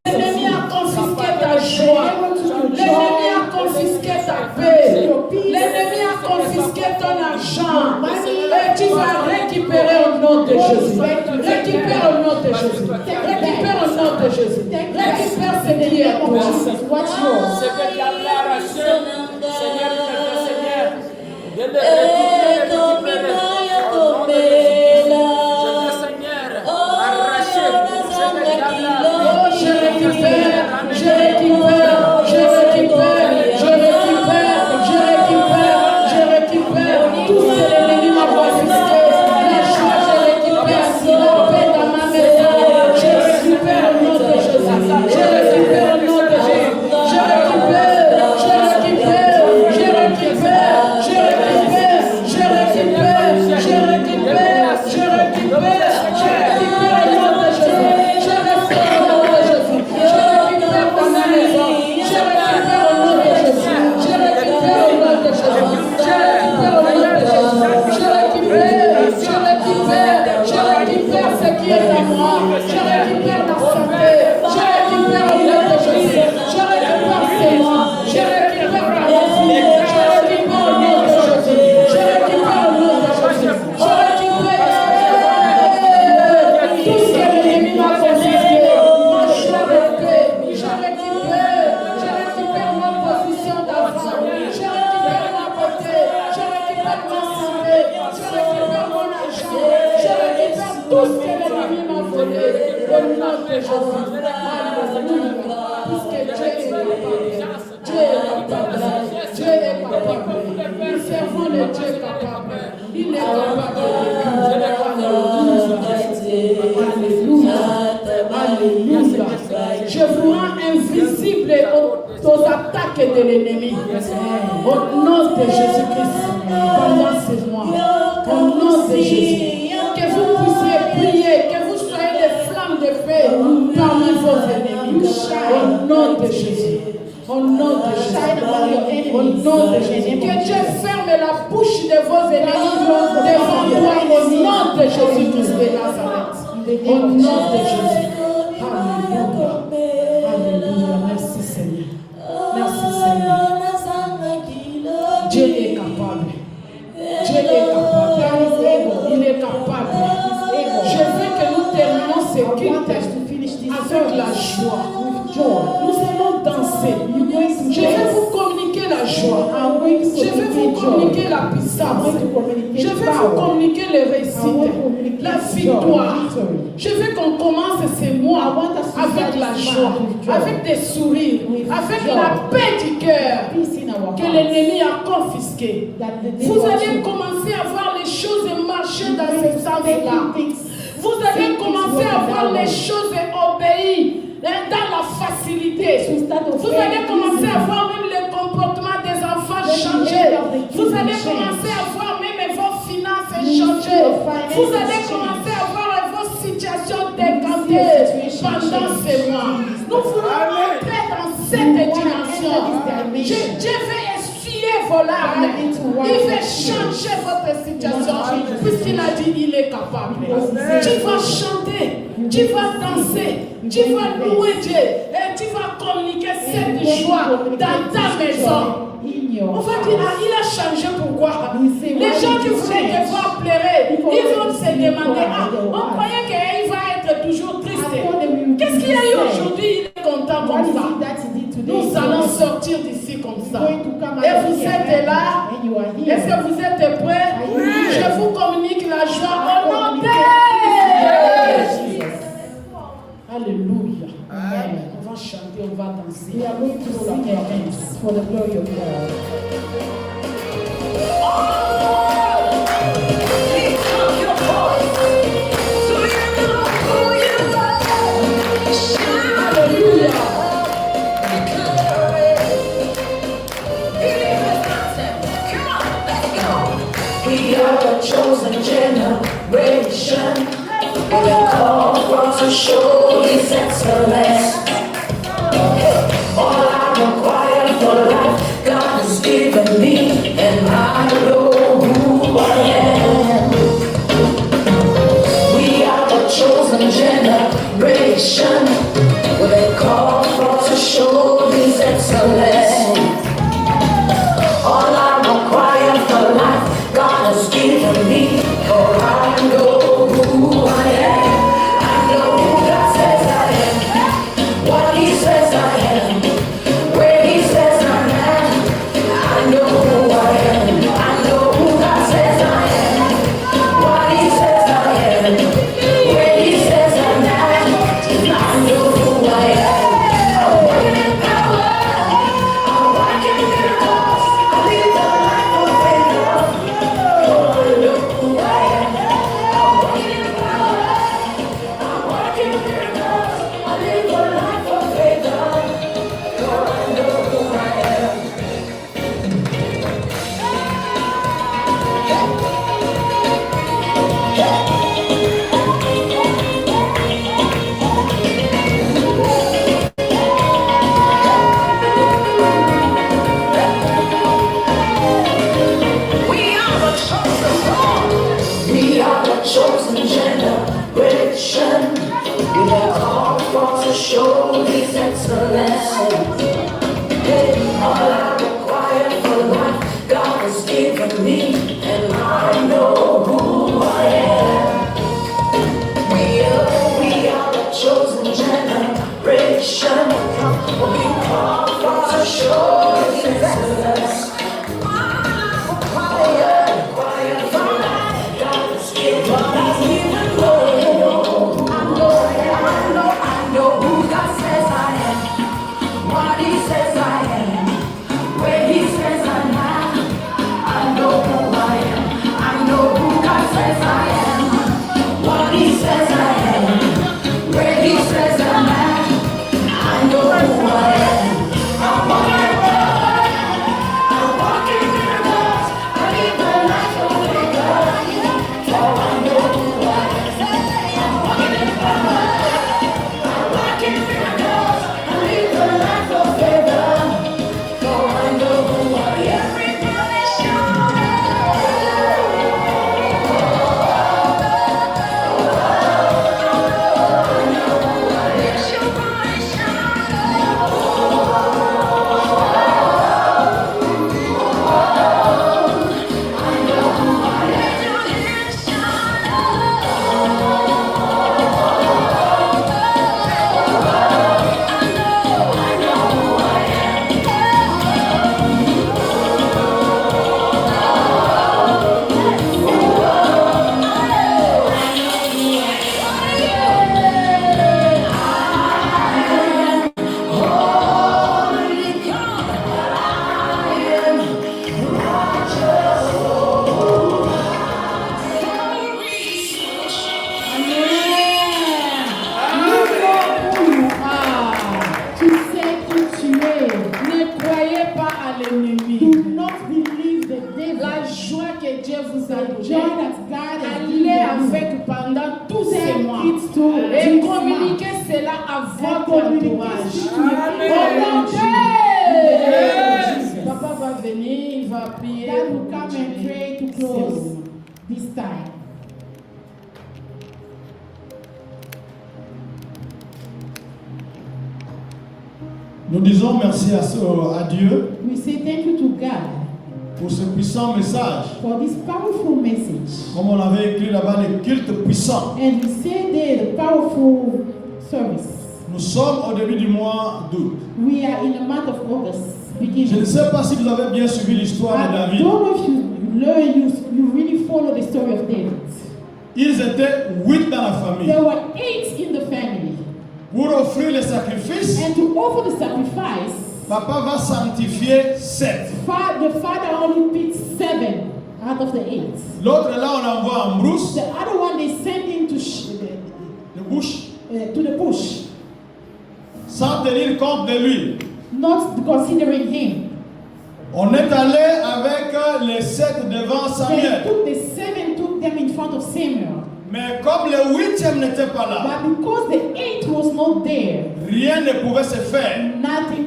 L'ennemi a confisqué ta joie. L'ennemi a confisqué ta paix. L'ennemi a confisqué ton argent. Et tu vas récupérer au nom de Jésus. Récupère au nom de Jésus. Récupère au nom de Jésus. Récupère ce qui est toi. Ce que tu as arraché, Seigneur, Seigneur, de le récupérer. Tout ce que l'ennemi m'a confisqué. La joie, je récupère. La paix dans ma maison, je récupère au nom de Jésus. Je récupère au nom de Jésus. Je récupère, je récupère, je récupère, je récupère, je récupère, je récupère, je récupère, je récupère au nom de Jésus. Je récupère au nom de Jésus. Je récupère dans ma maison. Je récupère au nom de Jésus. Je récupère au nom de Jésus. Je récupère au nom de Jésus. Je récupère ce qui est à moi. Je récupère la santé. Je récupère au nom de Jésus. Je récupère ses moi. Je récupère la vie. Je récupère au nom de Jésus. Je récupère au nom de Jésus. Je récupère tout ce que l'ennemi m'a confisqué. Ma joie de paix. Je récupère ma position d'enfant. Je récupère ma beauté. Je récupère ma santé. Je récupère mon argent. Je récupère tout ce que l'ennemi m'a volé. Au nom de Jésus. Alléluia. Puisque Dieu est capable. Dieu est capable. Dieu est capable. Nous servons le Dieu capable. Il est capable. Alléluia. Alléluia. Je vous rends invisible aux attaques de l'ennemi. Au nom de Jésus-Christ. Pendant ces mois. Au nom de Jésus. Que vous puissiez prier. Que vous soyez des flammes de feu parmi vos ennemis. Au nom de Jésus. Au nom de Jésus. Au nom de Jésus. Que Dieu ferme la bouche de vos ennemis devant toi. Au nom de Jésus-Christ de Nazareth. Au nom de Jésus. Alléluia. Alléluia. Merci Seigneur. Merci Seigneur. Dieu est capable. Dieu est capable. Il est capable. Je veux que nous terminons ce culte avec la joie. Nous allons danser. Je vais vous communiquer la joie. Je vais vous communiquer la puissance. Je vais vous communiquer les réussites, la victoire. Je veux qu'on commence ces mois avec la joie, avec des sourires, avec la paix du cœur que l'ennemi a confisqué. Vous allez commencer à voir les choses marcher dans ce sens-là. Vous allez commencer à voir les choses obéir dans la facilité. Vous allez commencer à voir même le comportement des enfants changer. Vous allez commencer à voir même vos finances changer. Vous allez commencer à voir vos situations décanter pendant ces mois. Nous voulons entrer dans cette dimension. Dieu veut essuyer vos larmes. Il veut changer votre situation. Puisqu'il a dit il est capable. Tu vas chanter. Tu vas danser. Tu vas louer Dieu. Et tu vas communiquer cette joie dans ta maison. On va dire, ah, il a changé, pourquoi? Les gens qui voulaient te voir pleurer, ils vont se demander, ah, on croyait qu'il va être toujours triste. Qu'est-ce qu'il y a eu aujourd'hui? Il est content comme ça. Nous allons sortir d'ici comme ça. Et vous êtes là? Est-ce que vous êtes prêts? Je vous communique la joie au nom de Jésus. Alléluia. Amen. On va chanter, on va danser. We are going to sing again for the glory of God. Lift up your voice so you know who you are. Hallelujah. Come on, let's go. We are the chosen generation. We are called for to show His excellence. All I require for life, God has given me, and I know who I am. We are the chosen generation. generation will they call for to show His excellence. All I require for life, God has given me. For I know who I am. I know who God says I am. What He says I am. Where He says I am. I know who I am. I know who God says I am. What He says I am. Where He says I am. I know who I am. I'm walking in power. I'm walking in miracles. I live a life of faith. Oh, I know who I am. I'm walking in power. I'm walking in miracles. I live a life of faith. Oh, I know who I am. We are the chosen one. We are the chosen generation. We are called for to show His excellence. All I require for life, God has given me, and I know who I am. We are the chosen generation. We call for to show His excellence. I know who God says I am. What He says I am. Where He says I am. I know who I am. I know who God says I am. What He says I am. Where He says I am. I know who I am. I'm walking in power. I'm walking in miracles. I live a life of faith. Oh, I know who I am. I'm walking in power. I'm walking in miracles. I live a life of faith. Oh, I know who I am. Everybody shout. Tu sais qui tu es. Ne croyez pas à l'ennemi. Do not believe the devil. La joie que Dieu vous a The joy donnée, that God has allez given you. avec pendant tous ces Take mois. it to Et this communiquez month. cela à And votre communicate entourage. it to the Amen. people. Amen. Papa va venir, il va prier. That will come and pray to close this time. Nous disons merci à Dieu We say thank you to God pour ce puissant message. for this powerful message. Comme on avait écrit là-bas, le culte puissant. And we say there the powerful service. Nous sommes au début du mois d'août. We are in the month of August, Je ne beginning. sais pas si vous avez bien suivi l'histoire de I David. don't know if you really follow the story of David. Ils étaient 8 dans la famille. There were 8 in the family. Pour offrir les sacrifices, And to offer the sacrifice, papa va sanctifier 7. the father only picked 7 out of the 8. L'autre là, on envoie en brousse, The other one they sent him to de bouche, the bush, sans tenir compte de lui. not considering him. On est allé avec les 7 devant They Samuel. took the 7, took them in front of Samuel. Mais comme le 8e n'était pas là, But because the 8 was not there, rien ne pouvait se faire. nothing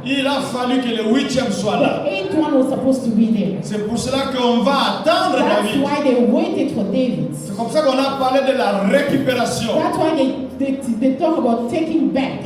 Il a fallu que le 8e soit là. The 8th one was supposed to be there. C'est pour cela qu'on va attendre That's David. why they waited for David. C'est comme ça qu'on a parlé de la récupération. That's why they talk about taking back.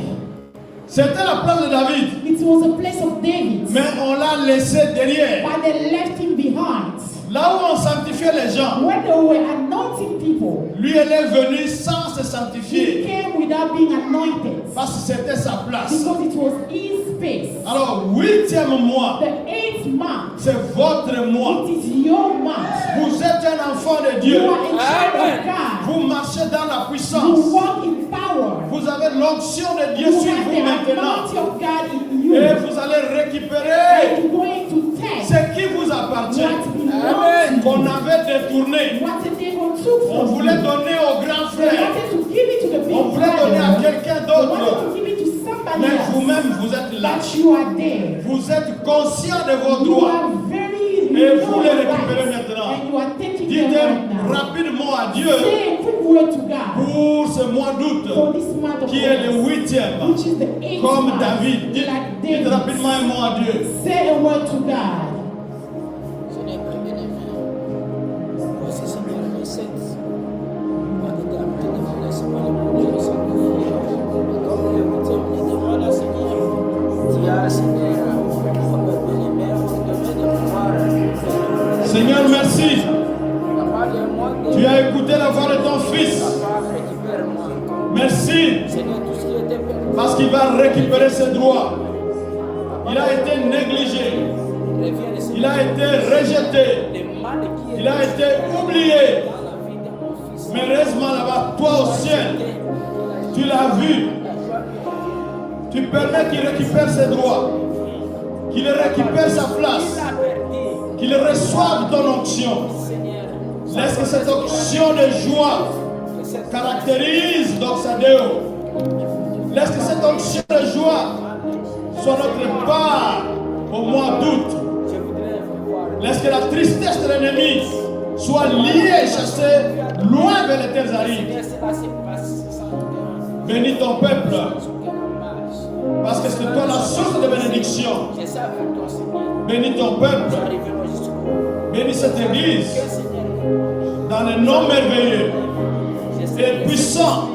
C'était la place de David, It was a place of David, mais on l'a laissé derrière. but they left him behind. Là où on sanctifiait les gens, When they were anointing people, lui, elle est venue sans se he sanctifier. came without being anointed Parce que c'était sa place. because it was his space. Alors, 8e mois, The 8th month, c'est votre mois. it is your month. Vous êtes un enfant de You Dieu. are a child of God. Vous marchez dans la You puissance. walk in power. Vous avez l'onction de Dieu You sur have vous the maintenant. anointing of God in you. Et vous allez récupérer And you're going to take ce qui vous appartient, what belongs to qu'on you. avait détourné. What the devil took On from voulait you. donner au grand They frère. wanted to give it to the big On voulait donner à brother. quelqu'un They wanted d'autre. to give it to somebody Mais else. vous-même, vous êtes là. But you are there. Vous êtes conscient de vos You droits. are very Et vous les right. récupérez maintenant. And you are taking Dites them right now. rapidement à Dieu Say a quick word to God pour ce mois for d'août, this month of qui est le August, 8e. which is the 8th Comme month. David. Dites, Like dites David. rapidement un mot à Dieu. Say a word to God. Seigneur, bien-aimé, voici Seigneur les 7 mois d'éternité de laisse-moi le produire sans prière. Et comme le 8e devant la Seigneur, tu as Seigneur, comme bien-aimé, on devait de pouvoir faire. Seigneur, merci. Papa, viens-moi, Tu as écouté la voix de ton fils. Papa, récupère-moi. Merci. Seigneur, tout ce qui était perdu, Parce qu'il va récupérer ses droits. Il a été négligé. reviens, Seigneur. Il a été rejeté. Le mal qui est Il a été oublié. dans la vie de mon fils. Mais heureusement là-bas, toi au ciel, tu l'as vu. Tu permets qu'il récupère ses droits. Qu'il récupère sa place. Qu'il reçoive ton onction. Laisse que cette onction de joie caractérise Doxadeo. Laisse que cette onction de joie soit notre part au mois d'août. Laisse que la tristesse de l'ennemi soit liée et chassée loin vers les terres arides. Bénis ton peuple, parce que c'est toi la source de bénédiction. Bénis ton peuple, bénis cette église dans le nom merveilleux et puissant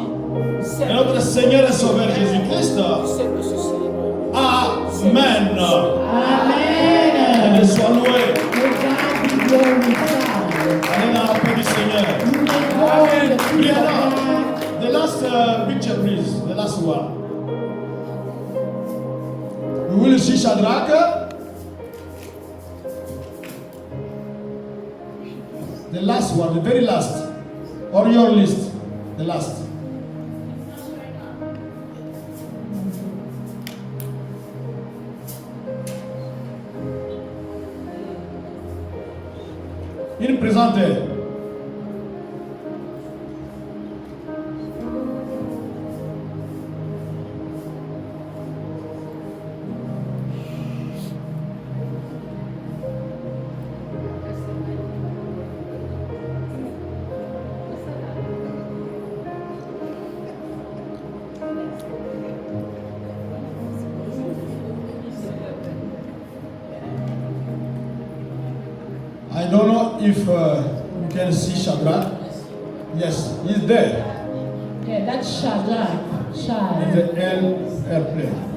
de notre Seigneur et Sauveur Jésus-Christ. Amen. Amen. Et sois loué. May God be glorified. Allez dans la paix du Seigneur. You may go in the peace of Brianna, God. the last picture, please. The last one. We will see Shadrach. The last one, the very last. On your list. The last. Il présente. I don't know if you can see Shadrach. Yes, he's there. Yeah, that's Shadrach. In the airplane.